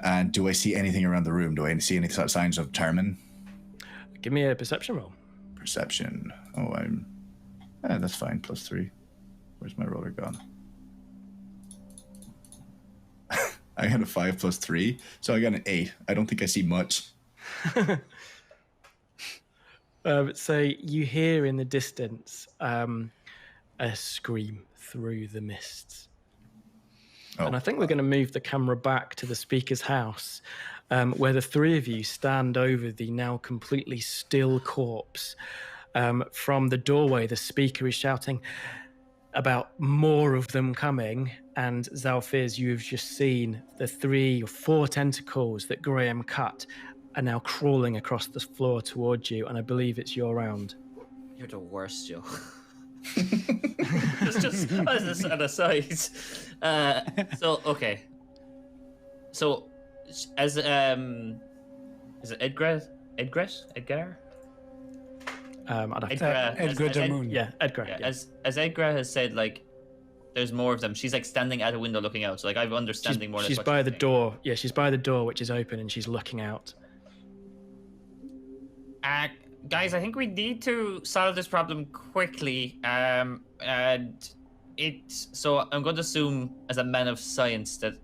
And do I see anything around the room? Do I see any signs of Tarman? Give me a perception roll. Perception. Oh, that's fine. +3. Where's my roller gone? I got a 5 + 3, so I got an 8. I don't think I see much. So you hear in the distance a scream through the mists. And I think we're going to move the camera back to the speaker's house, where the three of you stand over the now completely still corpse. From the doorway, the speaker is shouting about more of them coming. And Xalfiz, you have just seen the 3 or 4 tentacles that Graham cut are now crawling across the floor towards you. And I believe it's your round. You're the worst, Joe. just as an aside. Okay. So, as is it Edgar? Edgar Damoon. Yeah, Edgar. Yeah. Yeah. As Edgar has said, like, there's more of them. She's like standing at a window looking out. So, like, I'm understanding more. She's by the door. Yeah, she's by the door, which is open, and she's looking out. Guys, I think we need to solve this problem quickly. So I'm going to assume, as a man of science, that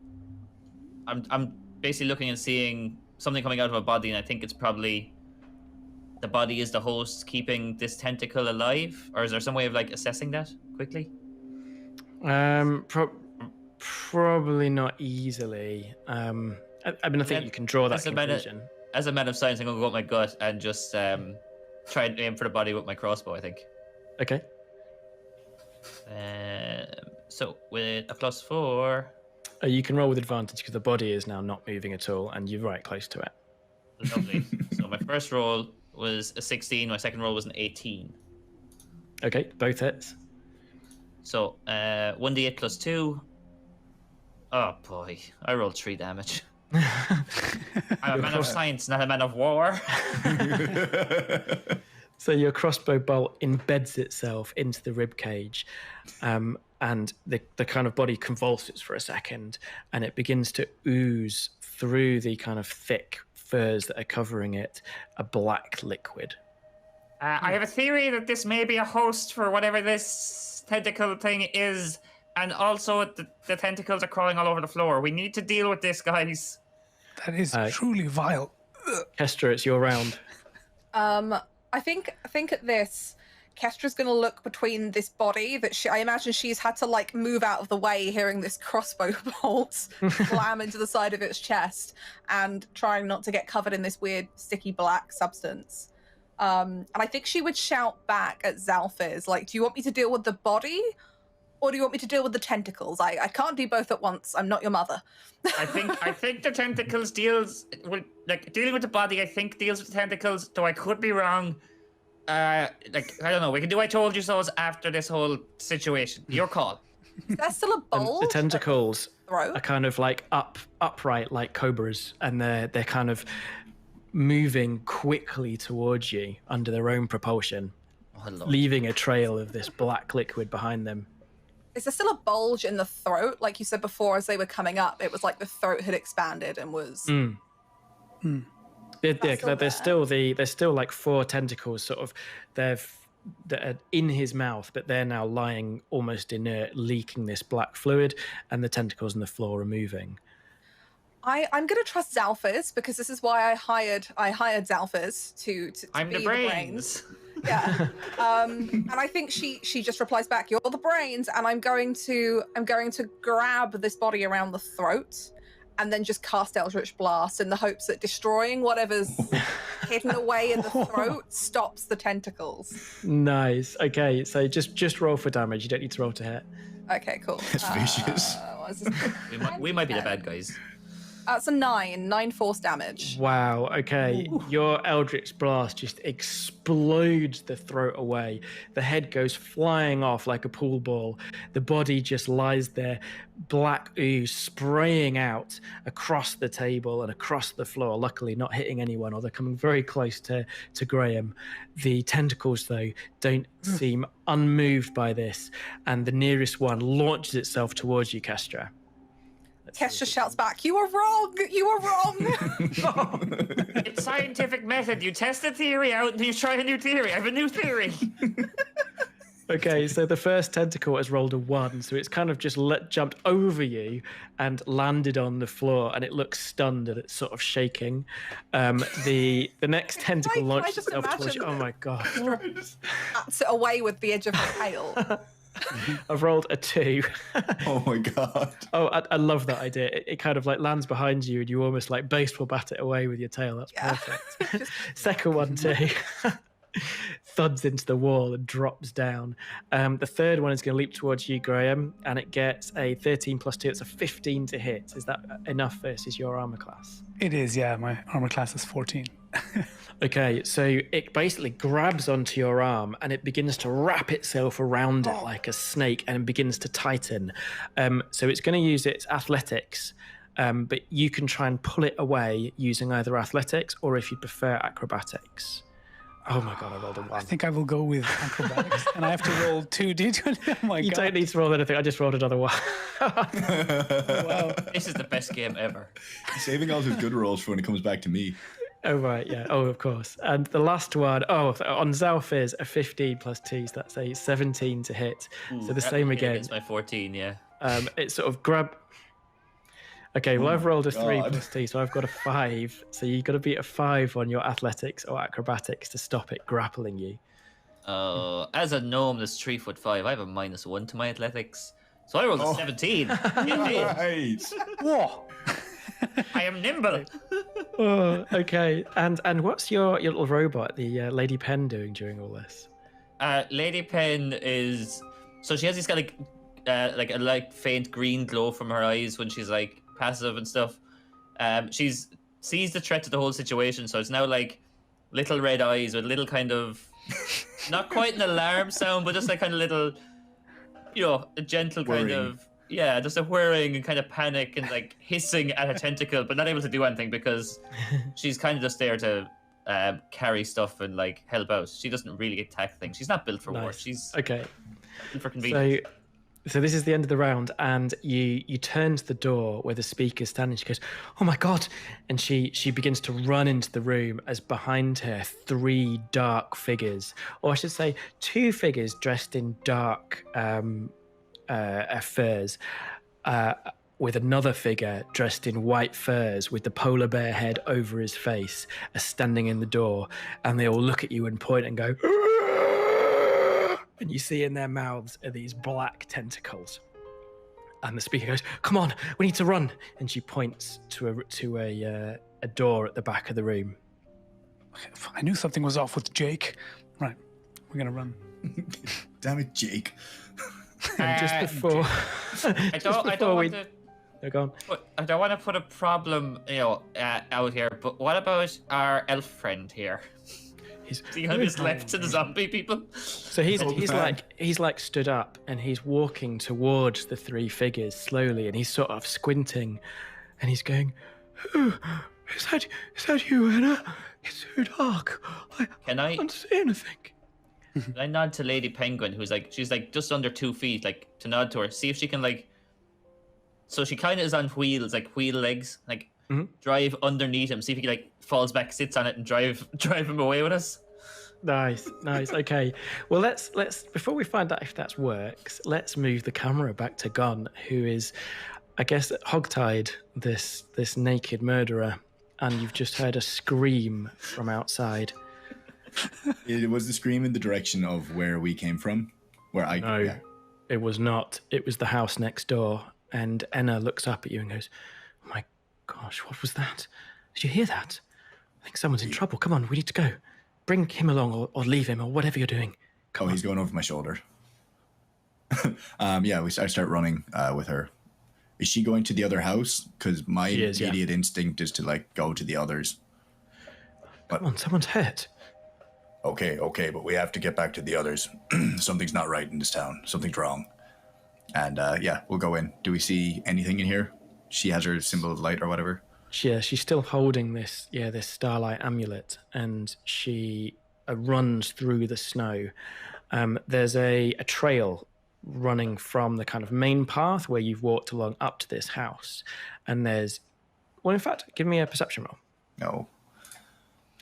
I'm basically looking and seeing something coming out of a body, and I think it's probably the body is the host keeping this tentacle alive. Or is there some way of like assessing that quickly? Probably not easily. I mean, I think you can draw that conclusion. As a man of science, I'm going to go with my gut and just try and aim for the body with my crossbow, I think. Okay. So, with a +4... You can roll with advantage because the body is now not moving at all, and you're right close to it. Lovely. So my first roll was a 16, my second roll was an 18. Okay, both hits. So, 1d8 +2. Oh boy, I rolled 3 damage. I'm a man of science, not a man of war. So your crossbow bolt embeds itself into the rib cage, and the kind of body convulses for a second, and it begins to ooze through the kind of thick furs that are covering it, a black liquid. I have a theory that this may be a host for whatever this tentacle thing is, and also the tentacles are crawling all over the floor. We need to deal with this, guys. That is truly vile. Kestra, it's your round. I think at this, Kestra's going to look between this body that I imagine she's had to like move out of the way, hearing this crossbow bolt slam into the side of its chest, and trying not to get covered in this weird sticky black substance. And I think she would shout back at Xalfiz, like, do you want me to deal with the body? Or do you want me to deal with the tentacles? I can't do both at once. I'm not your mother. I think the tentacles deals with, like, dealing with the body. I think deals with the tentacles. Though I could be wrong. Like, I don't know. We can do I told you so's after this whole situation. Your call. There's still a bulge. The tentacles Throat? are kind of like upright like cobras, and they're kind of moving quickly towards you under their own propulsion, leaving a trail of this black liquid behind them. Is there still a bulge in the throat? Like you said before, as they were coming up, it was like the throat had expanded and was... There's still like 4 tentacles sort of, that are in his mouth, but they're now lying almost inert, leaking this black fluid, and the tentacles on the floor are moving. I'm going to trust Xalfiz, because this is why I hired Xalfiz to I'm be the brains. Yeah. And I think she just replies back, "You're the brains," and I'm going to grab this body around the throat and then just cast Eldritch Blast in the hopes that destroying whatever's hidden away in the throat stops the tentacles. Nice. Okay, so just roll for damage. You don't need to roll to hit. Okay, cool. It's vicious. What is this? We might be the bad guys. It's a 9 force damage. Wow, okay. Ooh. Your Eldritch Blast just explodes the throat away. The head goes flying off like a pool ball. The body just lies there, black ooze spraying out across the table and across the floor, luckily not hitting anyone, or they're coming very close to Graham. The tentacles, though, don't seem unmoved by this, and the nearest one launches itself towards you, Kestra. Kestra shouts back, "You were wrong! You were wrong!" It's scientific method. You test the theory out and you try a new theory. I have a new theory. Okay, so the first tentacle has rolled a 1, so it's kind of just jumped over you and landed on the floor, and it looks stunned and it's sort of shaking. The next tentacle launches itself towards you. Oh my god! Bats it away with the edge of the tail. I've rolled a 2. Oh my god. Oh, I love that idea. It kind of like lands behind you and you almost like baseball bat it away with your tail. That's perfect. Second one too. Thuds into the wall and drops down. The third one is going to leap towards you, Graham, and it gets a 13 plus 2. It's a 15 to hit. Is that enough versus your armor class? It is, yeah. My armor class is 14. Okay, so it basically grabs onto your arm and it begins to wrap itself around it like a snake and begins to tighten. So it's going to use its athletics, but you can try and pull it away using either athletics or, if you prefer, acrobatics. Oh my god, I rolled a 1. I think I will go with acrobatics, and I have to roll 2 d20. Oh my god. You don't need to roll anything, I just rolled another 1. Wow. This is the best game ever. Saving all his good rolls for when it comes back to me. Oh, right, yeah. Oh, of course. And the last one, on Xalfiz, a 15 plus 2, so that's a 17 to hit. So the same again. It's my 14, yeah. It sort of grab... Okay, well, I've rolled a 3 plus 2, so I've got a 5. So you've got to beat a 5 on your athletics or acrobatics to stop it grappling you. As a gnome that's 3'5", I have a -1 to my athletics. So I rolled a 17. Right. Whoa. I am nimble. Oh, okay. And what's your little robot, the Lady Pen, doing during all this? Lady Pen is... So she has this kind of like a light faint green glow from her eyes when she's like passive and stuff. She's sees the threat to the whole situation, so it's now like little red eyes with little kind of not quite an alarm sound, but just like kind of little, a gentle kind of just a whirring and kind of panic and like hissing at a tentacle, but not able to do anything because she's kind of just there to carry stuff and like help out. She doesn't really attack things. She's not built for war. She's okay. Built for convenience. So this is the end of the round, and you turn to the door where the speaker's standing. She goes, "Oh my god!" And she begins to run into the room as behind her 3 dark figures, or I should say 2 figures dressed in dark furs, with another figure dressed in white furs with the polar bear head over his face, are standing in the door, and they all look at you and point and go, and you see in their mouths are these black tentacles. And the speaker goes, "Come on, we need to run." And she points to a door at the back of the room. I knew something was off with Jake. Right, we're gonna run. Damn it, Jake. And just before, I don't want to. They're gone. I don't want to put a problem, out here. But what about our elf friend here? He's See how he's left to the zombie people? So he's like stood up and he's walking towards the three figures slowly, and he's sort of squinting, and he's going, "Oh, is that you, Anna? It's so dark. I can't see anything." I nod to Lady Penguin, she's just under 2 feet, to nod to her, see if she can So she kind of is on wheels, wheel legs, drive underneath him, see if he falls back, sits on it, and drive him away with us. Nice. Okay. Well, let's before we find out if that works, let's move the camera back to Gann, who is, I guess, hogtied this naked murderer, and you've just heard a scream from outside. It was the scream in the direction of where we came from, No, it was not. It was the house next door. And Enna looks up at you and goes, "Oh my gosh, what was that? Did you hear that? I think someone's in trouble. Come on, we need to go. Bring him along or leave him or whatever you're doing." Oh, he's going over my shoulder. I start running with her. Is she going to the other house? Because my immediate instinct is to go to the others. But, come on, someone's hurt. Okay, but we have to get back to the others. Something's not right in this town. Something's wrong. And we'll go in. Do we see anything in here? She has her symbol of light or whatever. Yeah, she's still holding this starlight amulet, and she runs through the snow. There's a trail running from the kind of main path where you've walked along up to this house, and in fact, give me a perception roll. No.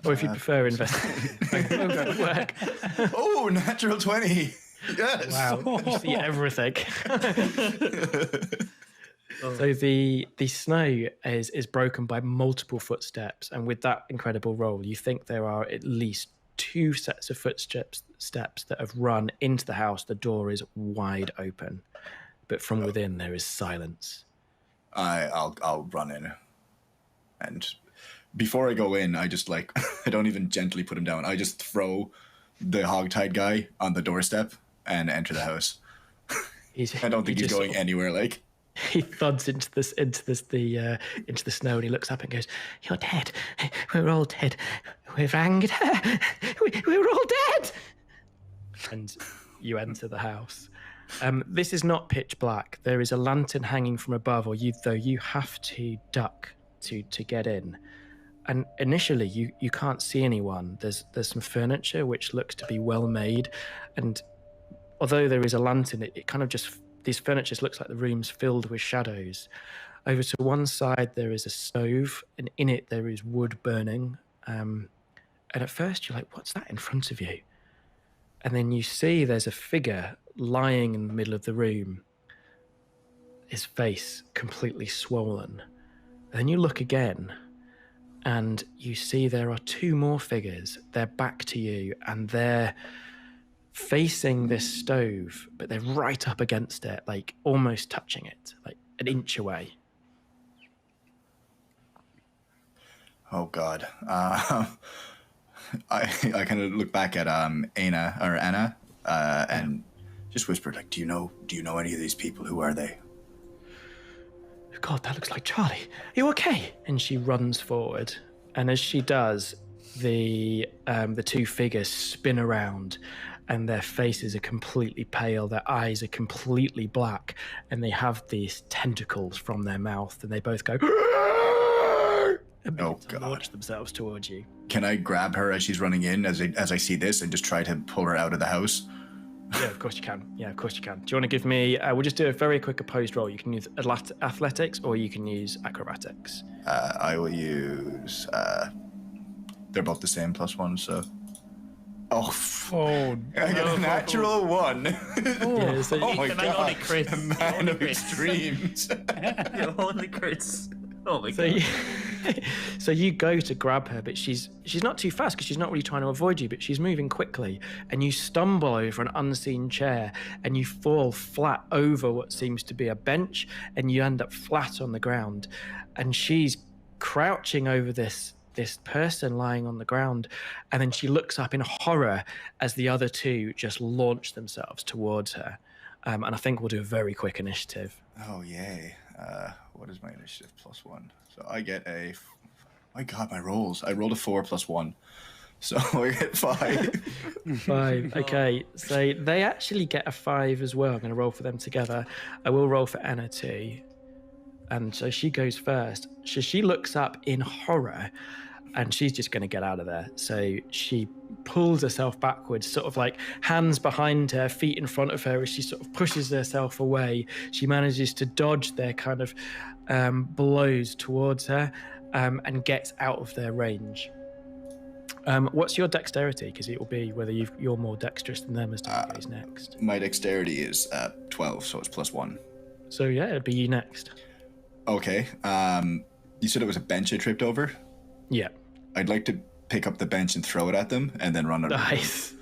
Or if you prefer, investigate. Work. Oh, natural 20. Yes. Wow. You see everything. So the snow is broken by multiple footsteps, and with that incredible roll, you think there are at least 2 sets of footsteps that have run into the house. The door is wide open, but from within there is silence. I'll run in, and before I go in, I just I don't even gently put him down. I just throw the hogtied guy on the doorstep and enter the house. I don't think he's going anywhere. He thuds into the snow, and he looks up and goes, "You're dead. We're all dead. We're hanged. We're all dead." And you enter the house. This is not pitch black. There is a lantern hanging from above, though you have to duck to get in. And initially, you can't see anyone. There's some furniture which looks to be well made, and although there is a lantern, it kind of just, these furniture looks like the room's filled with shadows. Over to one side there is a stove, and in it there is wood burning. And at first you're like, "What's that in front of you?" And then you see there's a figure lying in the middle of the room, his face completely swollen. And then you look again, and you see there are 2 more figures. They're back to you, and they're facing this stove, but they're right up against it, almost touching it, an inch away. Oh God. I kind of look back at Anna and just whisper, "Do you know any of these people? Who are they?" "God, that looks like Charlie. Are you okay?" And she runs forward, and as she does, the 2 figures spin around, and their faces are completely pale, their eyes are completely black, and they have these tentacles from their mouth, and they both go and begin to launch themselves towards you. Can I grab her as she's running in as I see this and just try to pull her out of the house? Yeah, of course you can. Do you want to give me, we'll just do a very quick opposed roll. You can use athletics or you can use acrobatics. I will use, they're both the same +1, so. I got a natural 1. Yeah, so oh my God. Only crits. A man of extremes. You only crits. Oh my So God. so you go to grab her, but she's not too fast because she's not really trying to avoid you, but she's moving quickly, and you stumble over an unseen chair and you fall flat over what seems to be a bench, and you end up flat on the ground, and she's crouching over this this person lying on the ground, and then she looks up in horror as the other two just launch themselves towards her. And I think we'll do a very quick initiative. Oh, yay. What is my initiative? +1. So I get a... My God, my rolls. I rolled a 4 + 1. So I get 5. 5. Okay, so they actually get a 5 as well. I'm going to roll for them together. I will roll for Anna too. And so she goes first. So she looks up in horror, and she's just going to get out of there. So she pulls herself backwards, sort of like hands behind her, feet in front of her, as she sort of pushes herself away. She manages to dodge their kind of blows towards her and gets out of their range. What's your dexterity? Because it will be whether you're more dexterous than them as time goes next. My dexterity is 12, so it's +1. So yeah, it'd be you next. Okay. You said it was a bench I tripped over? Yeah. I'd like to pick up the bench and throw it at them and then run it. Nice.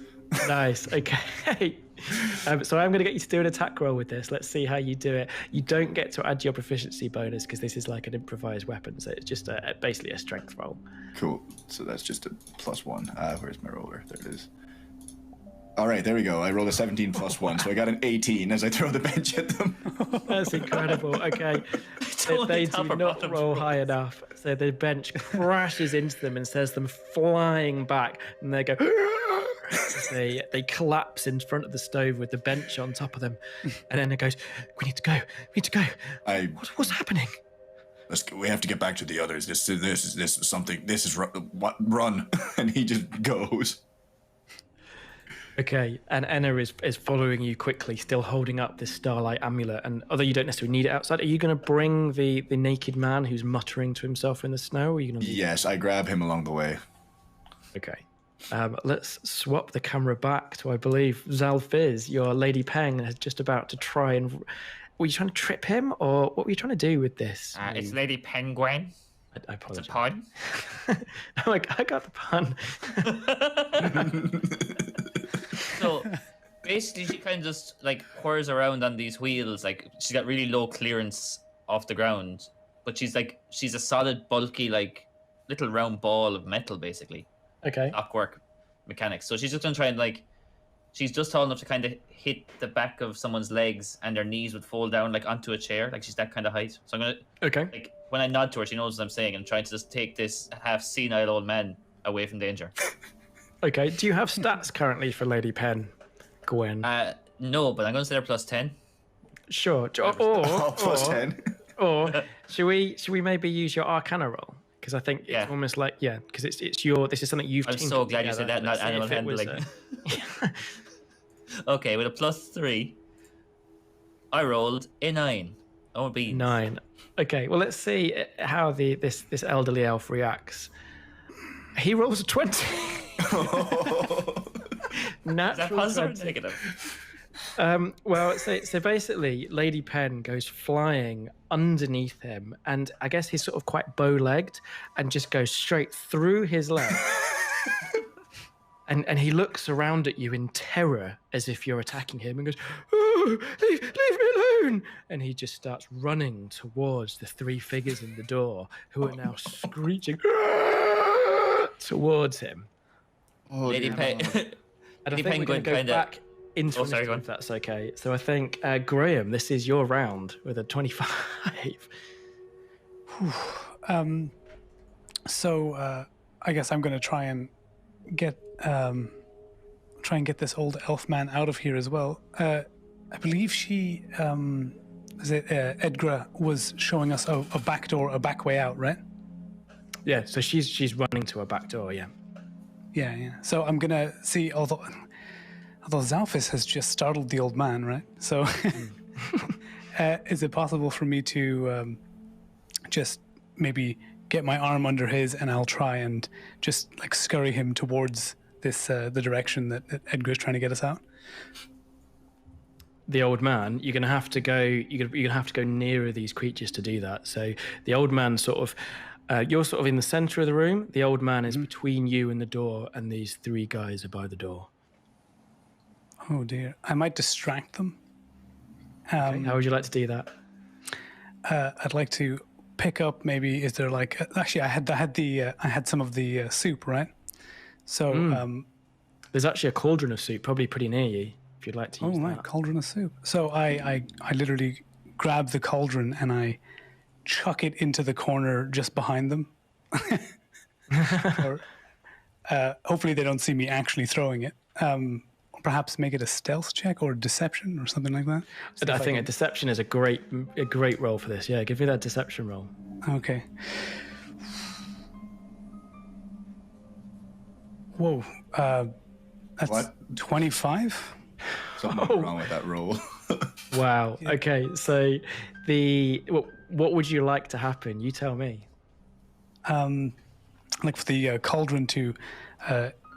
Nice. Okay. So I'm going to get you to do an attack roll with this. Let's see how you do it. You don't get to add your proficiency bonus because this is like an improvised weapon. So it's just basically a strength roll. Cool. So that's just a +1. Where's my roller? There it is. All right, there we go. I rolled a 17 + 1, so I got an 18 as I throw the bench at them. That's incredible. Okay. They do not roll high enough. So the bench crashes into them and sends them flying back, and they go... They collapse in front of the stove with the bench on top of them, and then it goes, we need to go. We need to go. What's happening? Let's go. We have to get back to the others. This is something. This is run, and he just goes. Okay, and Enna is following you quickly, still holding up this starlight amulet. And although you don't necessarily need it outside, are you going to bring the naked man who's muttering to himself in the snow? Or are you going to? Yes, I grab him along the way. Okay. Let's swap the camera back to, I believe, Xalfiz. Your Lady Peng is just about to try and... Were you trying to trip him, or what were you trying to do with this? It's Lady Penguin. I apologize. It's a pun. I got the pun. So basically, she kind of just like whirs around on these wheels. Like she's got really low clearance off the ground, but she's a solid, bulky, like little round ball of metal, basically. Okay. Clockwork mechanics. So she's just gonna try and she's just tall enough to kind of hit the back of someone's legs, and their knees would fall down like onto a chair. Like she's that kind of height. So I'm gonna. Okay. Like when I nod to her, she knows what I'm saying. I'm trying to just take this half senile old man away from danger. Okay. Do you have stats currently for Lady Pen, Gwen? No, but I'm gonna say they're +10. Sure. +10. Or should we maybe use your Arcana roll? Because I think it's almost like because it's your. This is something you've. I'm so glad you said that, not animal handling. Okay, with a +3, I rolled a 9. Oh, beans. 9. Okay, well let's see how this elderly elf reacts. He rolls a 20. Natural. Is that positive or negative? Well, so basically, Lady Pen goes flying underneath him, and I guess he's sort of quite bow-legged, and just goes straight through his leg. and he looks around at you in terror, as if you're attacking him, and goes, "Oh, leave me alone!" And he just starts running towards the 3 figures in the door, who are now screeching towards him. Oh, Lady Pen. And I think we're going to go back into if that's okay. So I think, Graham, this is your round with a 25. So I guess I'm going to try and get this old elf man out of here as well. I believe she, Edgra was showing us a back door, a back way out, right? Yeah. So she's running to a back door. Yeah. Yeah. So I'm gonna see, although Xalfiz has just startled the old man, right? So is it possible for me to just maybe get my arm under his, and I'll try and just like scurry him towards this the direction that Edgar's trying to get us out? The old man, you're gonna have to go. You're gonna have to go nearer these creatures to do that. So the old man sort of. You're sort of in the center of the room. The old man is between you and the door, and these 3 guys are by the door. Oh dear. I might distract them. Okay, how would you like to do that? I'd like to pick up maybe? Is there like actually I had some of the soup, right? So There's actually a cauldron of soup, probably pretty near you, if you'd like to use that. cauldron of soup. So I literally grab the cauldron and I chuck it into the corner just behind them. Or, hopefully they don't see me actually throwing it. Perhaps make it a stealth check or deception or something like that. I think a deception is a great roll for this. Yeah, give me that deception roll. Okay. Whoa. That's What? 25? Something wrong with that roll. Wow. Okay, so what would you like to happen? You tell me. Like for the cauldron to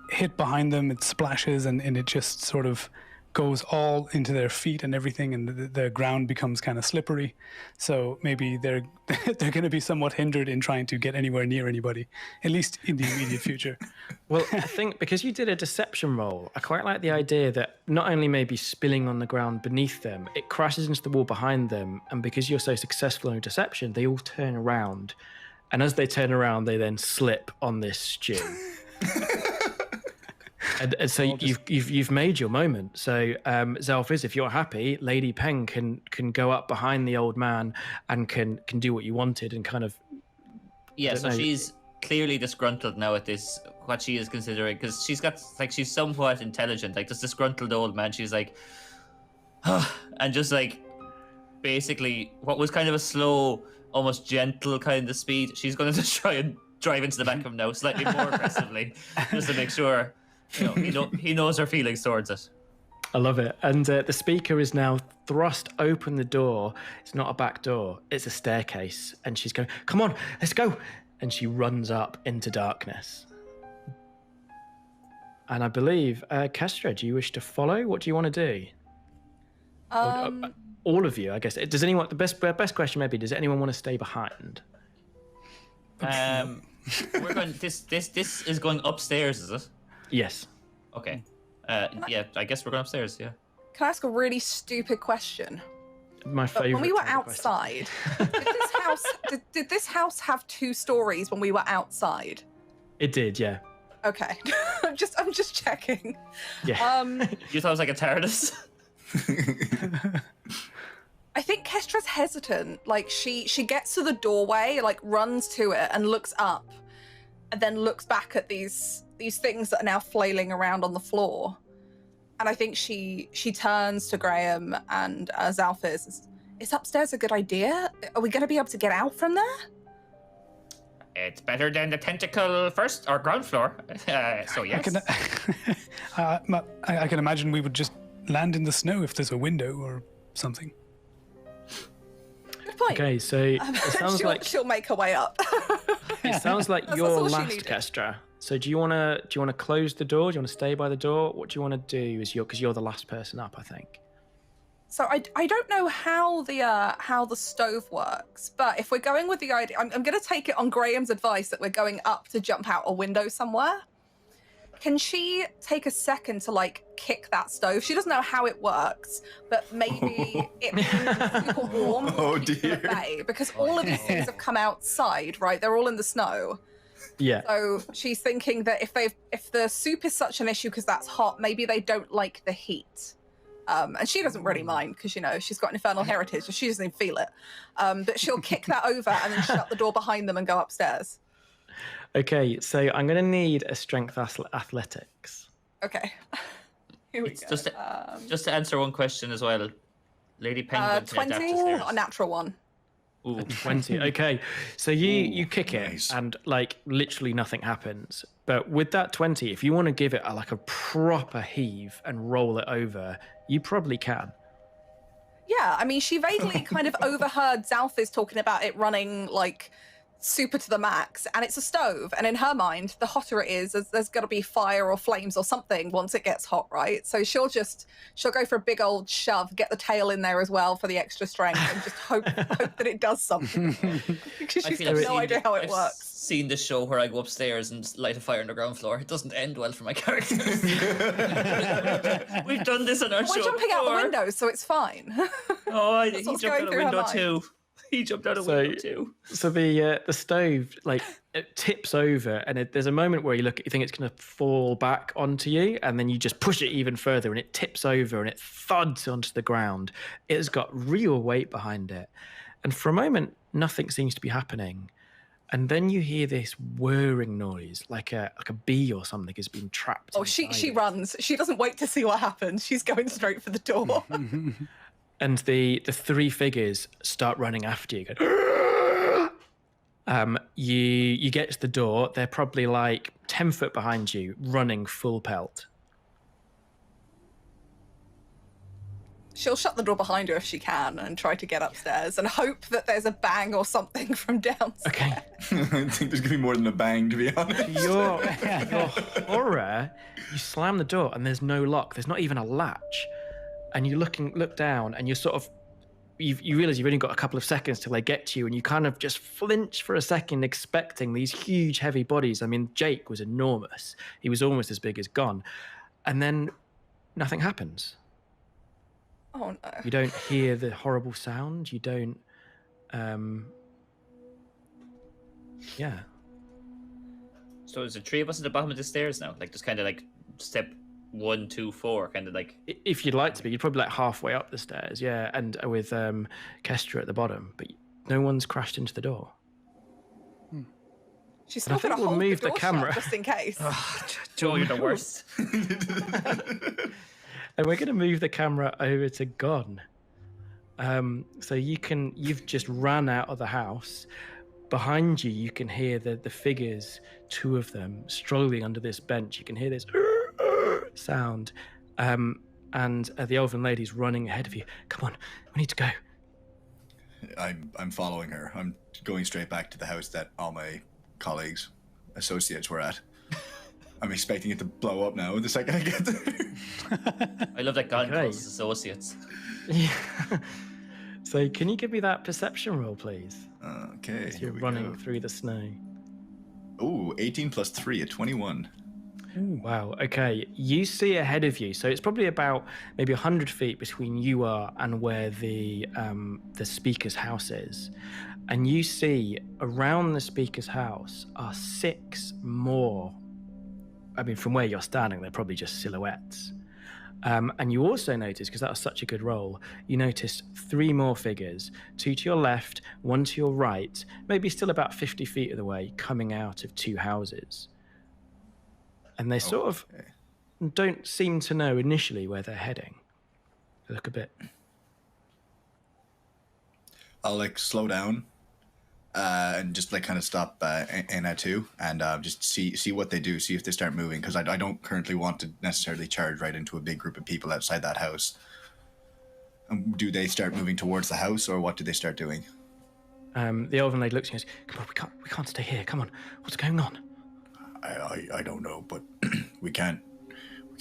hit behind them, it splashes and it just sort of goes all into their feet and everything, and the ground becomes kind of slippery. So maybe they're going to be somewhat hindered in trying to get anywhere near anybody, at least in the immediate future. Well, I think because you did a deception roll, I quite like the idea that not only maybe spilling on the ground beneath them, it crashes into the wall behind them, and because you're so successful in deception, they all turn around. And as they turn around, they then slip on this stew. and so you've made your moment. So Xalfiz, if you're happy, Lady Peng can go up behind the old man and can do what you wanted and kind of. Yeah, so she's clearly disgruntled now at this, what she is considering, because she's somewhat intelligent, like this disgruntled old man. She's like, and just like basically what was kind of a slow, almost gentle kind of speed, she's going to just try and drive into the back of him now slightly more aggressively, just to make sure he knows her feelings towards it. I love it. And the speaker is now thrust open the door. It's not a back door, it's a staircase. And she's going, come on, let's go. And she runs up into darkness. And I believe, Kestra, do you wish to follow? What do you want to do? All of you, I guess. Does anyone? The best question maybe. Does anyone want to stay behind? We're going. This is going upstairs, is it? Yes. Okay. Yeah, I guess we're going upstairs. Yeah. Can I ask a really stupid question? My favorite. When we were type of question. outside, did this house have 2 stories when we were outside? It did, yeah. Okay. I'm just checking. Yeah. You thought it was like a TARDIS? I think Kestra's hesitant. Like she gets to the doorway, like runs to it and looks up, and then looks back at these things that are now flailing around on the floor. And I think she turns to Graham and Xalfiz. Is upstairs a good idea? Are we going to be able to get out from there? It's better than the tentacle first or ground floor. So yes. I can imagine we would just land in the snow if there's a window or something. Good point. Okay, so it sounds like she'll make her way up. it sounds like That's you're all she last, needed. Kestra. So do you want to close the door? Do you want to stay by the door? What do you want to do? Because you're the last person up, I think. So I don't know how the stove works, but if we're going with the idea, I'm going to take it on Graham's advice that we're going up to jump out a window somewhere. Can she take a second to like kick that stove? She doesn't know how it works, but maybe it means super warm. Oh dear! Because all of these things have come outside, right? They're all in the snow. Yeah. So she's thinking that if the soup is such an issue because that's hot, maybe they don't like the heat. And she doesn't really mind because, she's got an infernal heritage, so she doesn't even feel it. But she'll kick that over and then shut the door behind them and go upstairs. Okay, so I'm going to need a strength athletics. Okay. Here we It's go. just to answer one question as well. Lady Penguin 20 or a natural one? Ooh. 20. Okay, so you kick it nice. and like literally nothing happens. But with that 20, if you want to give it a proper heave and roll it over, you probably can. Yeah, I mean, she vaguely kind of overheard Xalfiz talking about it running like super to the max, and it's a stove. And in her mind, the hotter it is, there's got to be fire or flames or something once it gets hot, right? So she'll go for a big old shove, get the tail in there as well for the extra strength, and just hope that it does something. Because she's got no idea how it works. I've seen this show where I go upstairs and light a fire on the ground floor. It doesn't end well for my characters. We've done this on our show. We're jumping out the window, so it's fine. Oh, he what's jumped going out the through her window mind. too. He jumped out a window too. So the stove, like, it tips over, and there's a moment where you think it's going to fall back onto you, and then you just push it even further, and it tips over, and it thuds onto the ground. It has got real weight behind it. And for a moment, nothing seems to be happening. And then you hear this whirring noise, like a bee or something has been trapped. Oh, she runs. She doesn't wait to see what happens. She's going straight for the door. And the three figures start running after you. You get to the door. They're probably like 10 foot behind you, running full pelt. She'll shut the door behind her if she can and try to get upstairs and hope that there's a bang or something from downstairs. Okay. I think there's going to be more than a bang, to be honest. Your horror, you slam the door and there's no lock. There's not even a latch. And you look down and you're sort of, you realize you've only got a couple of seconds till they get to you, and you kind of just flinch for a second, expecting these huge, heavy bodies. I mean, Jake was enormous. He was almost as big as Gann. And then nothing happens. Oh, no. You don't hear the horrible sound. You don't, yeah. So there's the three of us at the bottom of the stairs now, like just kind of like step 1, 2, 4, kind of like. If you'd like to be, you'd probably like halfway up the stairs, yeah, and with Kestra at the bottom, but no one's crashed into the door. She's still going to hold the camera just in case. Joe, you're the worst. And we're going to move the camera over to Gann. So you've just ran out of the house. Behind you, you can hear the figures, two of them, struggling under this bench. You can hear this sound. And the elven lady's running ahead of you. Come on, we need to go. I'm following her. I'm going straight back to the house that all my colleagues, associates were at. I'm expecting it to blow up now the second I get there. I love that Gann calls his associates. Yeah. So can you give me that perception roll, please? Okay. As you're running through the snow. Ooh, 18 plus 3 at 21. Ooh, wow. Okay. You see ahead of you. So it's probably about maybe 100 feet between you are and where the speaker's house is. And you see around the speaker's house are 6 more. I mean, from where you're standing, they're probably just silhouettes. And you also notice, because that was such a good roll, you noticed 3 more figures, 2 to your left, 1 to your right, maybe still about 50 feet of the way, coming out of 2 houses. And they sort of don't seem to know initially where they're heading. They look a bit. I'll slow down and just kind of stop in at 2 and just see what they do, see if they start moving, because I don't currently want to necessarily charge right into a big group of people outside that house. Do they start moving towards the house, or what do they start doing? The elven lady looks and goes, "Come on, we can't stay here. Come on, what's going on?" I don't know, but we can't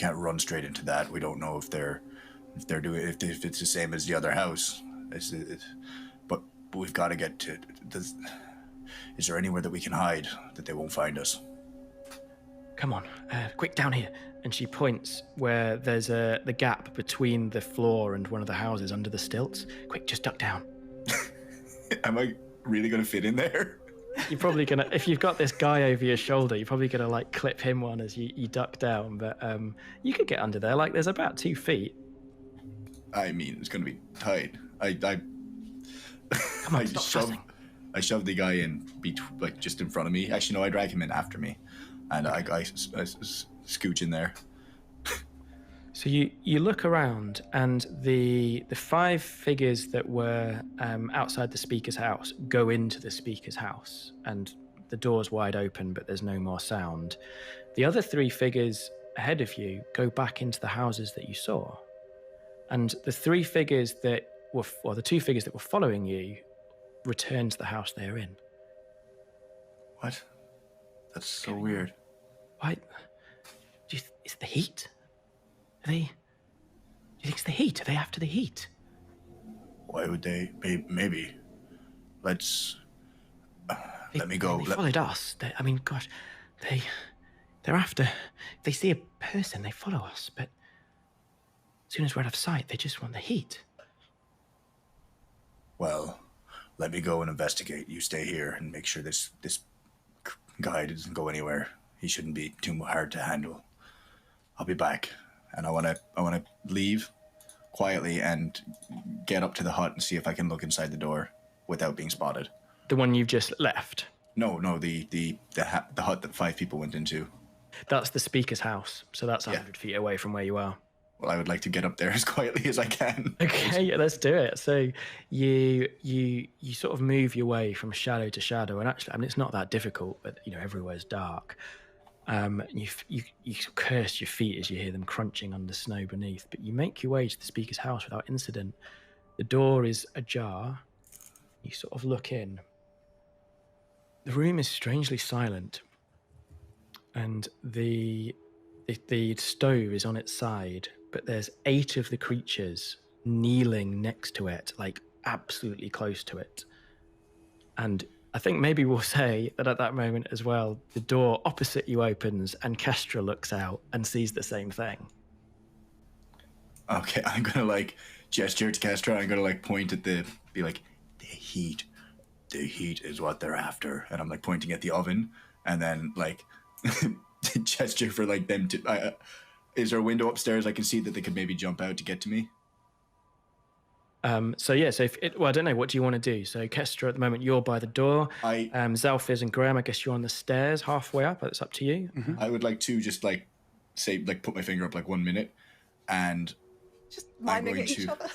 run straight into that. We don't know if they're doing if it's the same as the other house. But we've got to get to. Is there anywhere that we can hide that they won't find us? Come on, quick, down here. And she points where there's the gap between the floor and one of the houses under the stilts. Quick, just duck down. Am I really going to fit in there? You're probably going to, if you've got this guy over your shoulder, you're probably going to clip him one as you duck down. But you could get under there. There's about 2 feet. I mean, it's going to be tight. Come on, stop fussing. I shove the guy in, just in front of me. Actually, no, I drag him in after me, and I scooch in there. So you look around, and the 5 figures that were outside the speaker's house go into the speaker's house, and the door's wide open, but there's no more sound. The other 3 figures ahead of you go back into the houses that you saw, and the 3 figures that were, or the 2 figures that were following you, return to the house they're in. What? That's so weird. Why? Is it the heat? Do you think it's the heat? Are they after the heat? Why would they? Maybe. Let me go. They followed us. They're after. If they see a person, they follow us. But as soon as we're out of sight, they just want the heat. Well, let me go and investigate. You stay here and make sure this guy doesn't go anywhere. He shouldn't be too hard to handle. I'll be back. And I want to leave quietly and get up to the hut and see if I can look inside the door without being spotted. The one you've just left? No, the hut that 5 people went into. That's the speaker's house, so that's 100 feet away from where you are. Well, I would like to get up there as quietly as I can. Okay, yeah, let's do it. So you sort of move your way from shadow to shadow, and actually, I mean, it's not that difficult, but everywhere's dark. You curse your feet as you hear them crunching under snow beneath, but you make your way to the speaker's house without incident. The door is ajar. You sort of look in. The room is strangely silent, and the stove is on its side, but there's 8 of the creatures kneeling next to it, like absolutely close to it. And I think maybe we'll say that at that moment as well, the door opposite you opens and Kestra looks out and sees the same thing. Okay, I'm gonna gesture to Kestra. I'm gonna point at the heat. The heat is what they're after, and I'm pointing at the oven, and then gesture for them to. Is there a window upstairs I can see that they could maybe jump out to get to me? So I don't know. What do you want to do? So Kestra, at the moment, you're by the door. Xalfiz and Graham, I guess you're on the stairs halfway up. It's up to you. Mm-hmm. I would like to just say put my finger up 1 minute, and just miming at each other.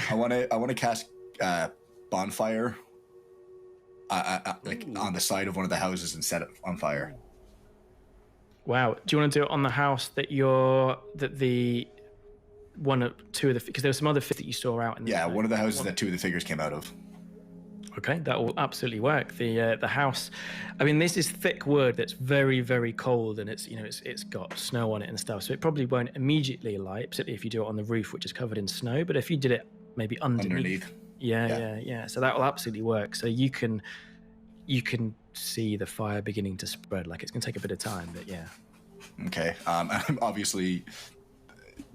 I want to cast bonfire. On the side of one of the houses and set it on fire. Wow. Do you want to do it on the house because there were some other figures that you saw out in the one of the houses that 2 of the figures came out of. Okay, that will absolutely work. The house, I mean, this is thick wood that's very, very cold, and it's got snow on it and stuff, so it probably won't immediately light, particularly if you do it on the roof, which is covered in snow. But if you did it maybe underneath. Yeah. So that will absolutely work. So you can see the fire beginning to spread. It's going to take a bit of time, but yeah. Okay. Obviously,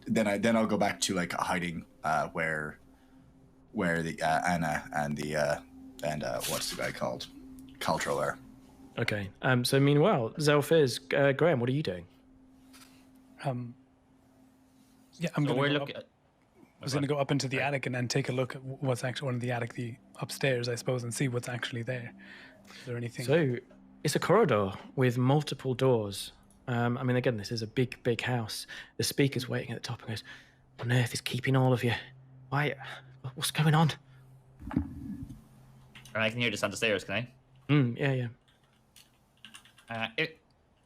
then I'll go back to hiding where the Anna and the and what's the guy called? Caltro are. Okay. So meanwhile, Xalfiz, Graham, what are you doing? I'm going to go up into the attic and then take a look at what's actually in the attic, the upstairs, I suppose, and see what's actually there. Is there anything? So it's a corridor with multiple doors. I mean, again, this is a big, big house. The speaker's waiting at the top and goes, "What on earth is keeping all of you? Why? What's going on?" I can hear this on the stairs, can I? Yeah.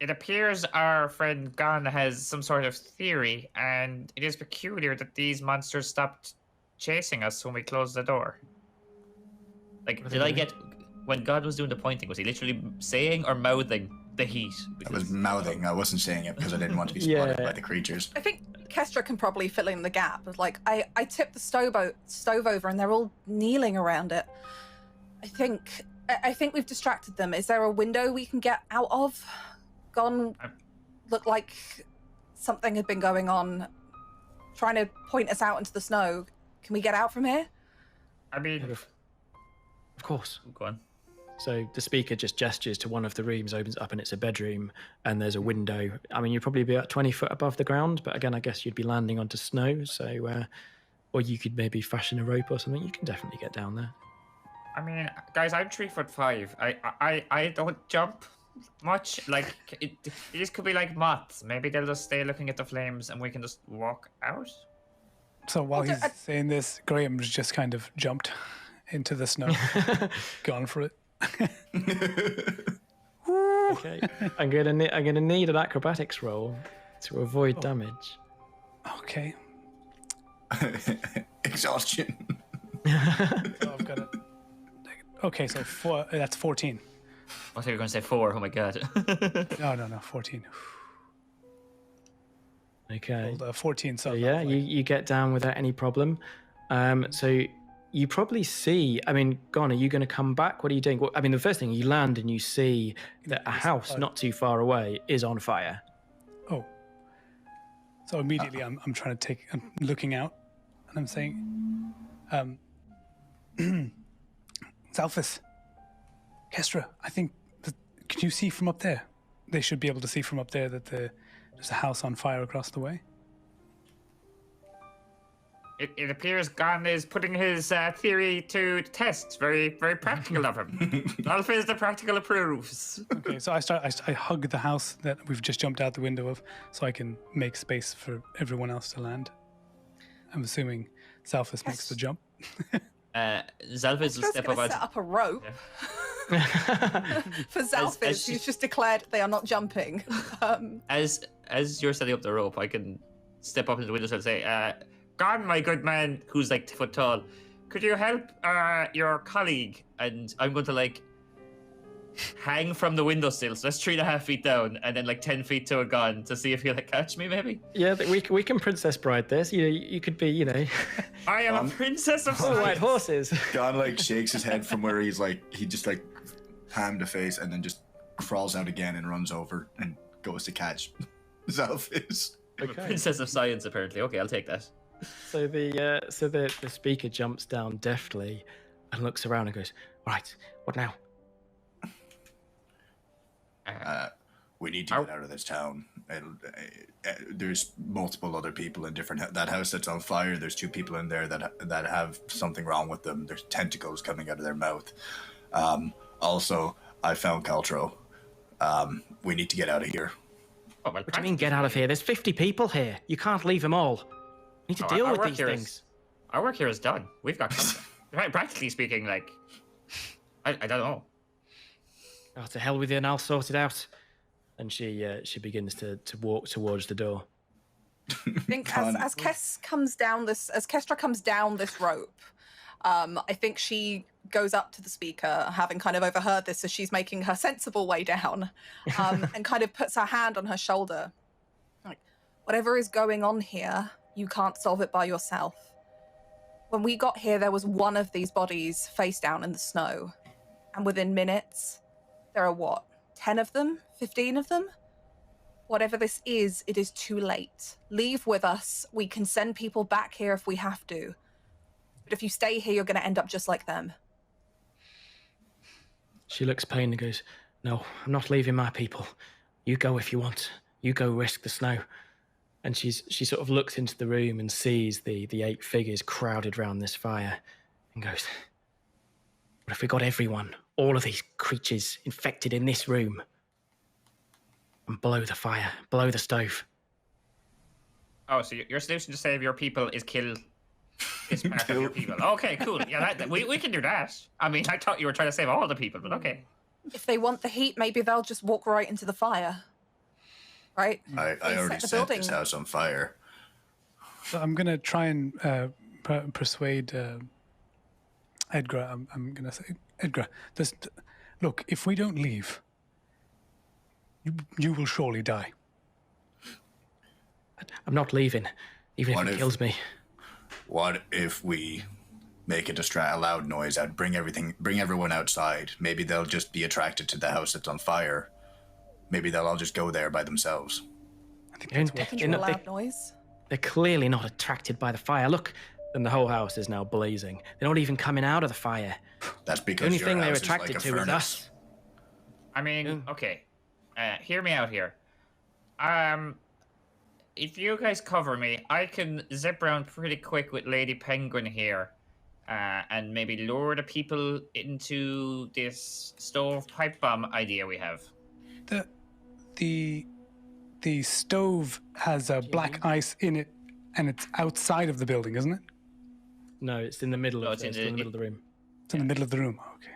It appears our friend Gann has some sort of theory, and it is peculiar that these monsters stopped chasing us when we closed the door. Did I get... When God was doing the pointing, was he literally saying or mouthing the heat? I was mouthing. I wasn't saying it because I didn't want to be spotted by the creatures. I think Kestra can probably fill in the gap. I tipped the stove over and they're all kneeling around it. I think we've distracted them. Is there a window we can get out of? Gann looked like something had been going on, trying to point us out into the snow. Can we get out from here? I mean... Of course. Go on. So the speaker just gestures to one of the rooms, opens up, and it's a bedroom, and there's a window. I mean, you'd probably be about 20 foot above the ground, but again, I guess you'd be landing onto snow, so... or you could maybe fashion a rope or something. You can definitely get down there. I mean, guys, I'm 3'5". I don't jump much. These could be like moths. Maybe they'll just stay looking at the flames and we can just walk out. So while he's saying this, Graham's just kind of jumped into the snow, gone for it. Okay, I'm gonna need an acrobatics roll to avoid damage. Okay. Exhaustion. So I've got it. Okay, so that's 14. I thought you were going to say 4. Oh my god. No, 14. Okay. 14. So yeah, you get down without any problem. So you probably see. I mean, Gann, are you going to come back? What are you doing? Well, I mean, the first thing, you land and you see that a house not too far away is on fire. Oh. So immediately I'm looking out and I'm saying, Xalfiz, Kestra, I think, can you see from up there? They should be able to see from up there that there's a house on fire across the way. It appears Gann is putting his theory to test. Very, very practical of him. Xalfiz, the practical approves. Okay, so I hug the house that we've just jumped out the window of so I can make space for everyone else to land. I'm assuming Xalfiz makes the jump. Xalfiz will step gonna up. set up a rope for Xalfiz, who's just declared they are not jumping. As you're setting up the rope, I can step up into the window and say, Gann, my good man, who's like 10 foot tall, could you help your colleague? and I'm going to like hang from the windowsill. So that's 3.5 feet down, and then like 10 feet to a gun to see if he'll like catch me, maybe. Yeah, we can Princess Bride this. You could be, I am a princess of all science. white horses. Gann like shakes his head from where he's like, he just like palm to face and then just crawls out again and runs over and goes to catch Xalfiz. I'm a princess of science, apparently. Okay, I'll take that. So the speaker jumps down deftly and looks around and goes, "Right, what now?" We need to get out of this town. There's multiple other people in different. That house that's on fire. There's 2 people in there that have something wrong with them. There's tentacles coming out of their mouth. Also, I found Caltro. We need to get out of here. Oh, well, What do you mean, get out of here? There's 50 people here. You can't leave them all. We need to deal with these things. Our work here is done. We've got right, practically speaking, like, I don't know. Oh, to hell with you, and I'll sort it out. And she begins to walk towards the door. I think as Kestra comes down this rope, I think she goes up to the speaker, having kind of overheard this as she's making her sensible way down, and kind of puts her hand on her shoulder. Like, whatever is going on here, you can't solve it by yourself. When we got here, there was one of these bodies face down in the snow. And within minutes, there are 10 of them? 15 of them? Whatever this is, it is too late. Leave with us. We can send people back here if we have to. But if you stay here, you're going to end up just like them. She looks pained and goes, "No, I'm not leaving my people. You go if you want. You go risk the snow." And she sort of looks into the room and sees the 8 figures crowded round this fire and goes, "What if we got everyone, all of these creatures infected in this room, and blow the fire, blow the stove?" Oh, so your solution to save your people is kill this part of your people. Okay, cool. Yeah, we can do that. I mean, I thought you were trying to save all the people, but okay. If they want the heat, maybe they'll just walk right into the fire. Right? I already set this house on fire. So I'm going to try and persuade Edgar. I'm going to say, Edgar, look, if we don't leave, you will surely die. I'm not leaving, even if it kills me. What if we make it a loud noise out, bring everyone outside? Maybe they'll just be attracted to the house that's on fire. Maybe they'll all just go there by themselves. I think that's Making a loud noise. They're clearly not attracted by the fire. Look, and the whole house is now blazing. They're not even coming out of the fire. That's because The only your thing they're house is attracted like a to is furnace. us. I mean, okay. Hear me out here. If you guys cover me, I can zip around pretty quick with Lady Penguin here, and maybe lure the people into this stove pipe bomb idea we have. The stove has black ice in it, and it's outside of the building, isn't it? No, it's in the middle of it's in the middle of the room. It's in the middle of the room. Okay.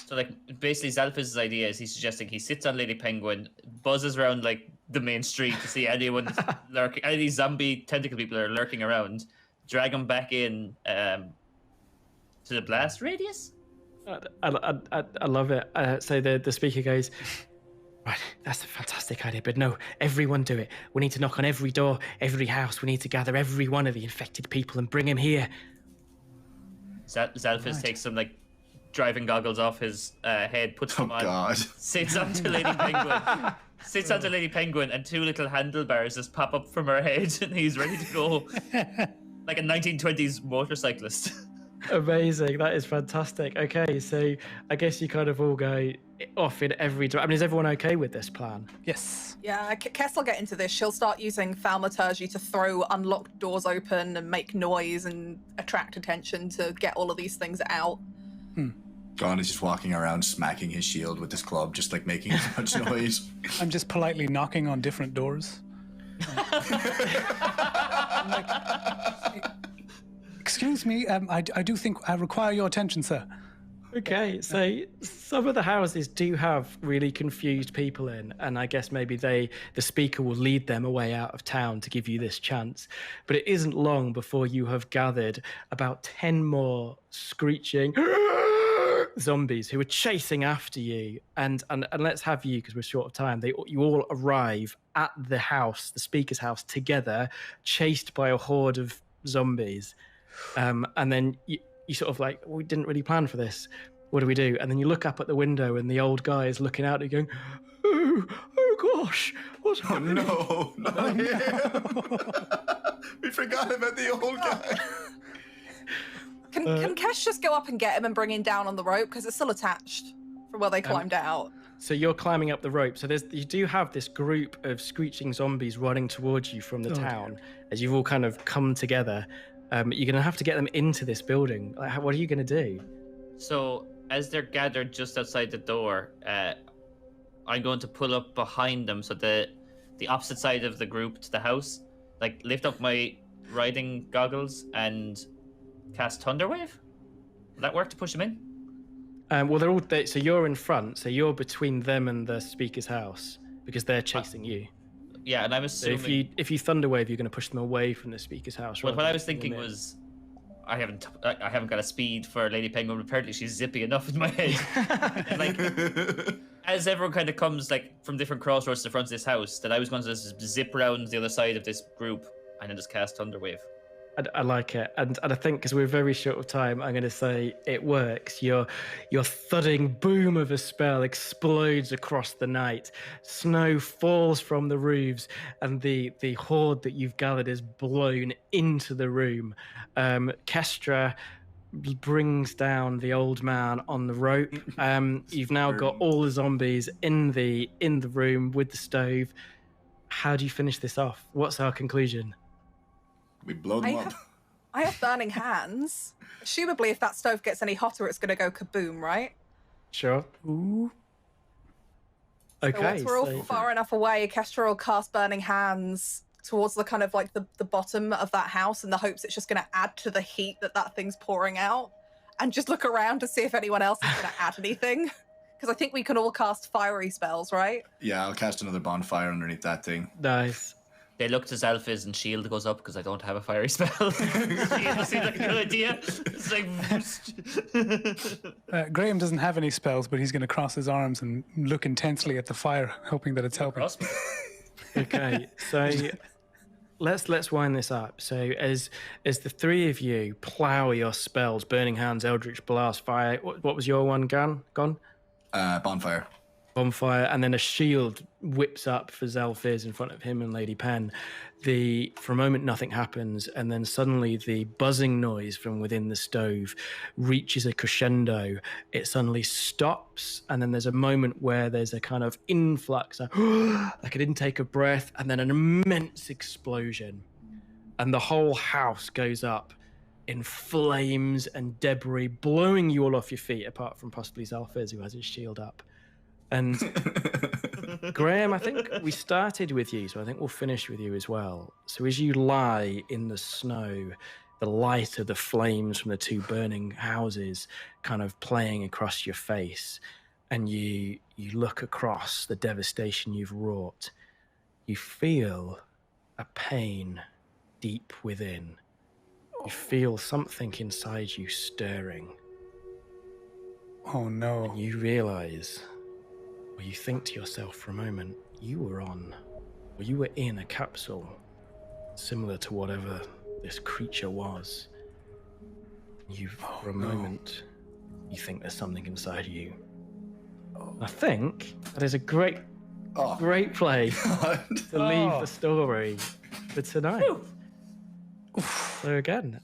So, like, basically, Xalfiz's idea is he's suggesting he sits on Lady Penguin, buzzes around, like, the main street to see anyone lurking, any zombie tentacle people are lurking around, drag them back in to the blast radius? I love it. So the speaker goes, "Right, that's a fantastic idea, but no, everyone do it. We need to knock on every door, every house. We need to gather every one of the infected people and bring him here." Xalfiz takes some, like, driving goggles off his head, puts them on, God. sits onto Lady Penguin, and 2 little handlebars just pop up from her head, and he's ready to go like a 1920s motorcyclist. Amazing. That is fantastic. Okay, so I guess you kind of all go off in every direction. I mean, is everyone okay with this plan? Yes. Yeah, Kess will get into this. She'll start using thaumaturgy to throw unlocked doors open and make noise and attract attention to get all of these things out. Gann is just walking around smacking his shield with his club, just like making as much noise. I'm just politely knocking on different doors. I'm like, excuse me, I do think I require your attention, sir. Okay, so some of the houses do have really confused people in, and I guess maybe the speaker will lead them away out of town to give you this chance. But it isn't long before you have gathered about 10 more screeching zombies who are chasing after you. And let's have you, because we're short of time, you all arrive at the house, the speaker's house, together, chased by a horde of zombies. And then you sort of like, we didn't really plan for this. What do we do? And then you look up at the window and the old guy is looking out and going, oh gosh, what's happening? No. We forgot about the old guy. Can Kesh just go up and get him and bring him down on the rope? Because it's still attached from where they climbed out. So you're climbing up the rope. So you do have this group of screeching zombies running towards you from the town as you've all kind of come together. You're going to have to get them into this building. Like, what are you going to do? So as they're gathered just outside the door, I'm going to pull up behind them, so the opposite side of the group to the house, like lift up my riding goggles and cast Thunderwave. Will that work to push them in? Well, they're all there, so you're in front, so you're between them and the speaker's house because they're chasing you. Yeah, and I'm assuming So if you Thunderwave, you're going to push them away from the speaker's house. Well, rather what than I was pushing them thinking in. was, I haven't got a speed for Lady Penguin, but apparently she's zippy enough in my head. And, like, as everyone kind of comes like from different crossroads to the front of this house, that I was going to just zip around the other side of this group and then just cast Thunderwave. I like it, and I think because we're very short of time, I'm going to say it works. Your thudding boom of a spell explodes across the night. Snow falls from the roofs, and the horde that you've gathered is blown into the room. Kestra brings down the old man on the rope. You've now got all the zombies in the room with the stove. How do you finish this off? What's our conclusion? We blow them up. I have burning hands. Presumably, if that stove gets any hotter, it's going to go kaboom, right? Sure. Ooh. Okay. So once we're all far enough away, Kestra will cast burning hands towards the kind of like the bottom of that house in the hopes it's just going to add to the heat that thing's pouring out, and just look around to see if anyone else is going to add anything. Because I think we can all cast fiery spells, right? Yeah, I'll cast another bonfire underneath that thing. Nice. They look to Xalfiz and shield goes up because I don't have a fiery spell. Shield seems like a good idea. It's like Graham doesn't have any spells, but he's going to cross his arms and look intensely at the fire, hoping that it's helping. Okay, so let's wind this up. So as the three of you plow your spells, burning hands, eldritch blast, fire. What was your one, Gann? Gone? Bonfire. Bonfire, and then a shield whips up for Xalfiz in front of him and Lady Pen. For a moment, nothing happens, and then suddenly the buzzing noise from within the stove reaches a crescendo. It suddenly stops, and then there's a moment where there's a kind of influx, like an intake of breath, and then an immense explosion, and the whole house goes up in flames and debris, blowing you all off your feet, apart from possibly Xalfiz, who has his shield up. And Graham, I think we started with you, so I think we'll finish with you as well. So as you lie in the snow, the light of the flames from the two burning houses kind of playing across your face, and you look across the devastation you've wrought, you feel a pain deep within. You feel something inside you stirring. Oh no. And you realize, or you think to yourself for a moment, you were in a capsule similar to whatever this creature was. For a moment, you think there's something inside you. I think that is a great place to leave the story for tonight. So again,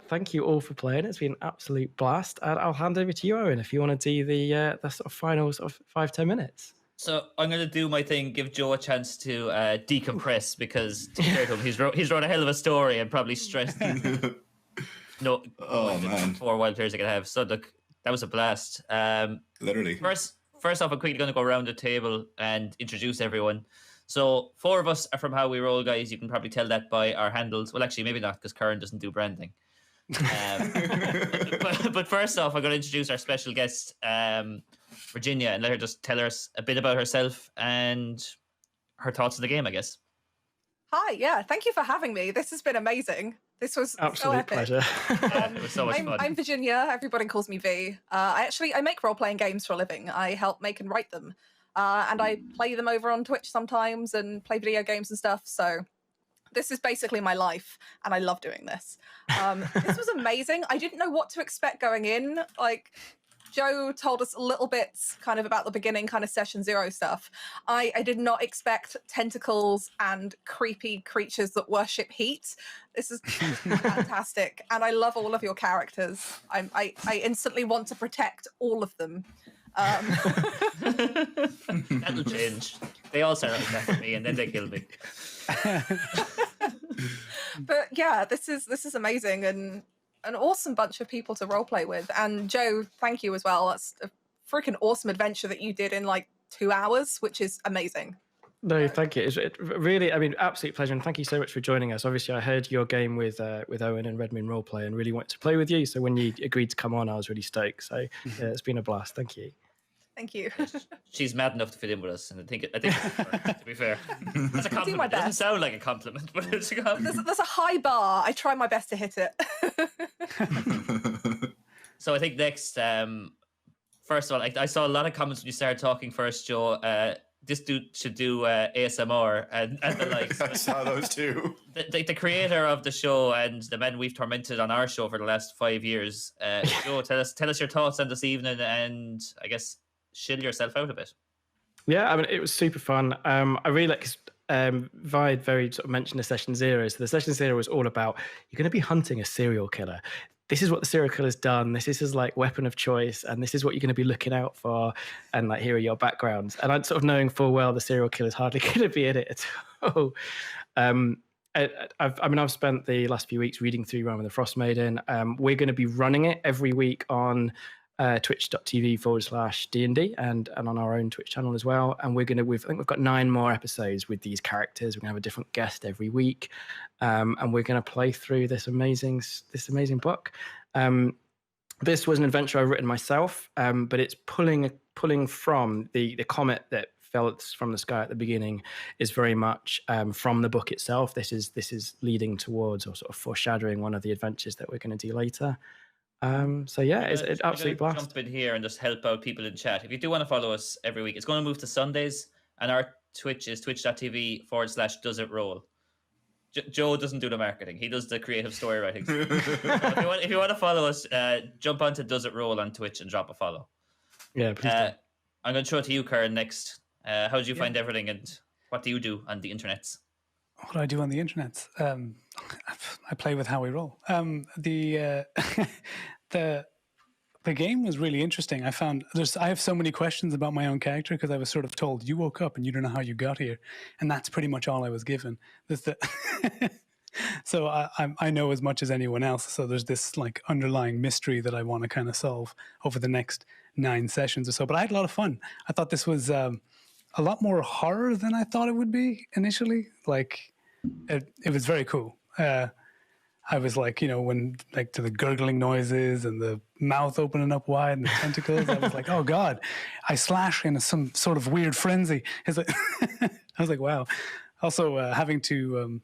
thank you all for playing. It's been an absolute blast. And I'll hand over to you, Owen, if you want to do the sort of final sort of 5-10 minutes. So I'm going to do my thing, give Joe a chance to decompress because to be fair to him, he's wrote a hell of a story and probably stressed. No, man. 4 wild players I could have. So look, that was a blast. Literally. First off, I'm quickly going to go around the table and introduce everyone. So 4 of us are from How We Roll, guys. You can probably tell that by our handles. Well, actually, maybe not, because Kuran doesn't do branding. But first off, I'm going to introduce our special guest, Virginia, and let her just tell us a bit about herself and her thoughts on the game, I guess. Hi, yeah, thank you for having me. This has been amazing. This was Absolute so epic. pleasure. It was so much fun. I'm Virginia. Everybody calls me V. I make role-playing games for a living. I help make and write them. And I play them over on Twitch sometimes and play video games and stuff. So this is basically my life, and I love doing this. This was amazing. I didn't know what to expect going in. Like, Joe told us a little bit kind of about the beginning kind of session 0 stuff. I did not expect tentacles and creepy creatures that worship heat. This is fantastic. And I love all of your characters. I instantly want to protect all of them. That'll change. They all start attacking me and then they kill me. But yeah, this is amazing and an awesome bunch of people to roleplay with. And Joe, thank you as well. That's a freaking awesome adventure that you did in like 2 hours, which is amazing. No, thank you. It really, I mean, absolute pleasure, and thank you so much for joining us. Obviously, I heard your game with Owen and Redmond Roleplay, and really wanted to play with you. So when you agreed to come on, I was really stoked. So yeah, it's been a blast. Thank you. Thank you. She's mad enough to fit in with us, and I think to be fair, that's a compliment. It doesn't sound like a compliment, but it's a compliment. There's a high bar. I try my best to hit it. So I think next, first of all, I saw a lot of comments when you started talking first, Joe. This dude should do ASMR and the likes. I saw those too. The creator of the show and the men we've tormented on our show for the last 5 years. Joe, tell us your thoughts on this evening, and I guess chill yourself out a bit. Yeah, I mean, it was super fun. I really like. Vi very sort of mentioned the session 0. So the session 0 was all about you're going to be hunting a serial killer. This is what the serial killer's done. This is his like weapon of choice, and this is what you're going to be looking out for. And like, here are your backgrounds. And I'm sort of knowing full well the serial killer's hardly going to be in it at all. I've spent the last few weeks reading through Rime of the Frost Maiden. We're going to be running it every week on twitch.tv/D&D and on our own Twitch channel as well. And I think we've got 9 more episodes with these characters. We're gonna have a different guest every week, and we're gonna play through this amazing book. This was an adventure I've written myself, but it's pulling from the comet that fell from the sky at the beginning is very much from the book itself. This is leading towards or sort of foreshadowing one of the adventures that we're going to do later. So yeah, it's an absolute blast. Jump in here and just help out people in chat. If you do want to follow us every week, it's going to move to Sundays, and our Twitch is twitch.tv/doesitroll. Joe doesn't do the marketing; he does the creative story writing. So if you want to follow us, jump onto Does It Roll on Twitch and drop a follow. Yeah, please do. I'm going to throw it to you, Kuran, next. How did you find everything, and what do you do on the internets? What do I do on the internet? I play with How We Roll. The game was really interesting. I have so many questions about my own character because I was sort of told you woke up and you don't know how you got here, and that's pretty much all I was given. So I know as much as anyone else. So there's this like underlying mystery that I want to kind of solve over the next 9 sessions or so. But I had a lot of fun. I thought this was a lot more horror than I thought it would be initially. Like it was very cool. I was like, when like to the gurgling noises and the mouth opening up wide and the tentacles, I was like, oh God, I slash in some sort of weird frenzy. It's like, I was like, wow. Also having to,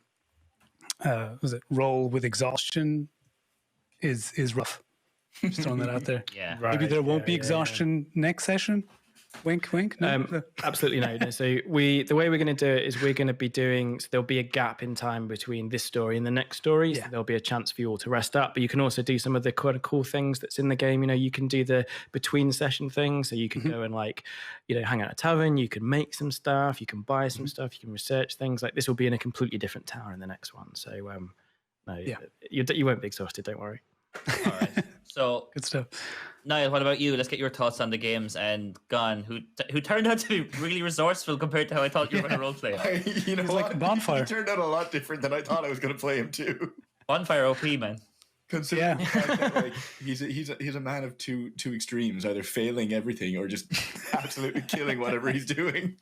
roll with exhaustion is rough. Just throwing that out there. Yeah. Maybe there won't be exhaustion next session. Wink, wink. No? Absolutely no. So the way we're going to do it is we're going to be doing. So there'll be a gap in time between this story and the next story. So there'll be a chance for you all to rest up. But you can also do some of the quite cool things that's in the game. You can do the between session things. So you can go and hang out at a tavern. You can make some stuff. You can buy some stuff. You can research things. Like this will be in a completely different tower in the next one. So No, Yeah. you won't be exhausted. Don't worry. All right. So, Good stuff. Niall, what about you? Let's get your thoughts on the games and Gann, who turned out to be really resourceful compared to how I thought you were going to roleplay. You know He's what? like a bonfire. He turned out a lot different than I thought I was going to play him too. Bonfire OP, man. Considering the fact that, like, he's a man of two extremes, either failing everything or just absolutely killing whatever he's doing.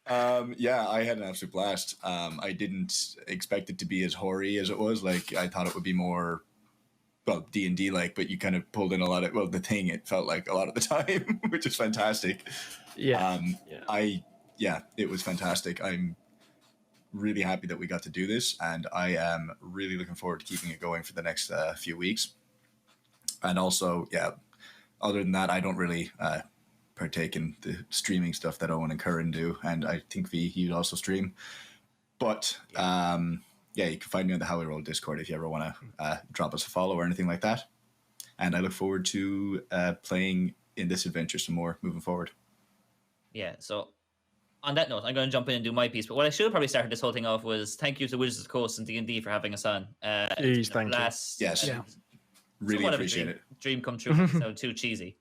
Yeah, I had an absolute blast. I didn't expect it to be as hoary as it was. Like, I thought it would be more, well, D&D like, but you kind of pulled in a lot of, well, the thing, it felt like a lot of the time, which is fantastic. Yeah. It was fantastic. I'm really happy that we got to do this, and I am really looking forward to keeping it going for the next few weeks. And also, other than that, I don't really partake in the streaming stuff that Eoghan and Kuran do, and I think you'd also stream. But you can find me on the How We Roll Discord if you ever want to drop us a follow or anything like that. And I look forward to playing in this adventure some more moving forward. Yeah, so on that note, I'm going to jump in and do my piece. But what I should have probably started this whole thing off was thank you to Wizards of the Coast and D&D for having us on. Please, thank you. Yes. Yeah. Really appreciate it. Dream come true. It sounded too cheesy.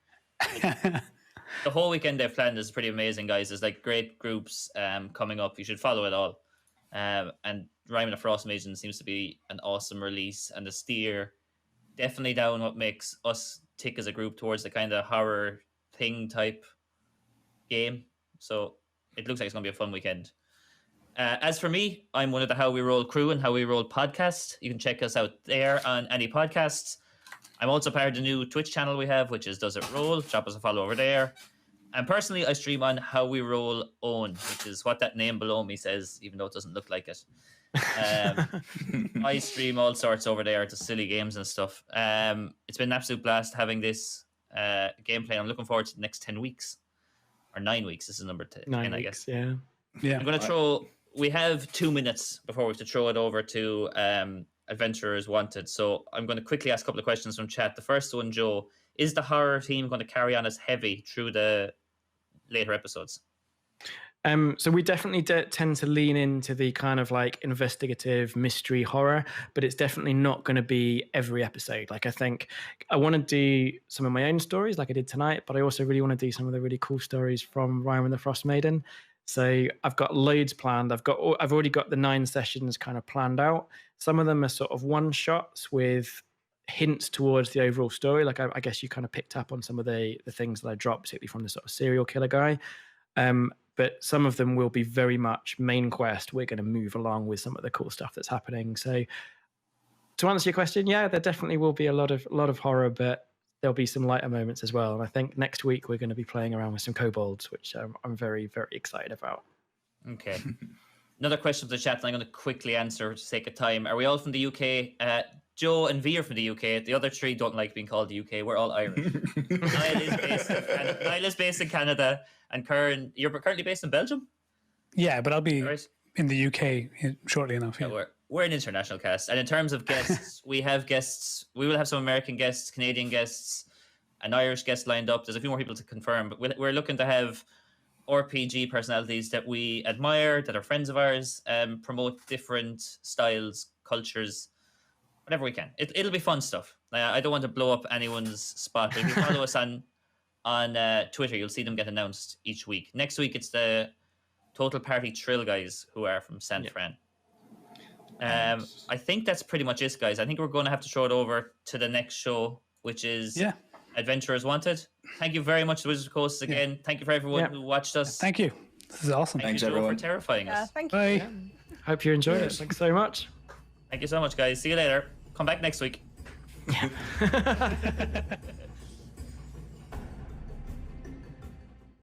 The whole weekend they've planned is pretty amazing, guys. There's like great groups coming up. You should follow it all. And Rime and the Frost Maiden seems to be an awesome release, and the Steer definitely down what makes us tick as a group towards the kind of horror thing type game. So it looks like it's going to be a fun weekend. As for me, I'm one of the How We Roll crew and How We Roll podcast. You can check us out there on any podcasts. I'm also part of the new Twitch channel we have, which is Does It Roll? Drop us a follow over there. And personally, I stream on How We Roll Own, which is what that name below me says, even though it doesn't look like it. I stream all sorts over there to silly games and stuff. It's been an absolute blast having this gameplay. I'm looking forward to the next 10 weeks. Or 9 weeks. This is number 10, 9 I weeks, guess. yeah. I'm going to throw... We have 2 minutes before we have to throw it over to Adventurers Wanted. So I'm going to quickly ask a couple of questions from chat. The first one, Joe, is the horror theme going to carry on as heavy through the later episodes? So we definitely tend to lean into the kind of like investigative mystery horror, but it's definitely not going to be every episode. Like, I think I want to do some of my own stories like I did tonight, but I also really want to do some of the really cool stories from Rime and the Frost Maiden. So I've got loads planned. I've already got the 9 sessions kind of planned out. Some of them are sort of one shots with hints towards the overall story. Like I guess you kind of picked up on some of the things that I dropped, particularly from the sort of serial killer guy. But some of them will be very much main quest. We're going to move along with some of the cool stuff that's happening. So to answer your question, yeah, there definitely will be a lot of horror, but there'll be some lighter moments as well. And I think next week we're going to be playing around with some kobolds, which I'm very, very excited about. Okay. Another question from the chat, and I'm going to quickly answer for the sake of time. Are we all from the UK? Joe and V are from the UK. The other 3 don't like being called the UK. We're all Irish. Niall is based in Canada, and Kuran, you're currently based in Belgium? Yeah, but I'll be Right. in the UK shortly enough. Yeah. We're an international cast. And in terms of guests, we have guests. We will have some American guests, Canadian guests, an Irish guest lined up. There's a few more people to confirm, but we're looking to have RPG personalities that we admire, that are friends of ours, promote different styles, cultures, whatever we can. It'll be fun stuff. I don't want to blow up anyone's spot, but if you follow us on Twitter, you'll see them get announced each week. Next week, it's the Total Party Trill guys who are from San Fran. I think that's pretty much it, guys. I think we're going to have to throw it over to the next show, which is Adventurers Wanted. Thank you very much to Wizards of the Coast again. Thank you for everyone who watched us. Thank you. This is awesome. Thanks, everyone, for terrifying us. Thank you. Bye. Hope you enjoyed it. Thanks so much. Thank you so much, guys. See you later. Come back next week. Yeah.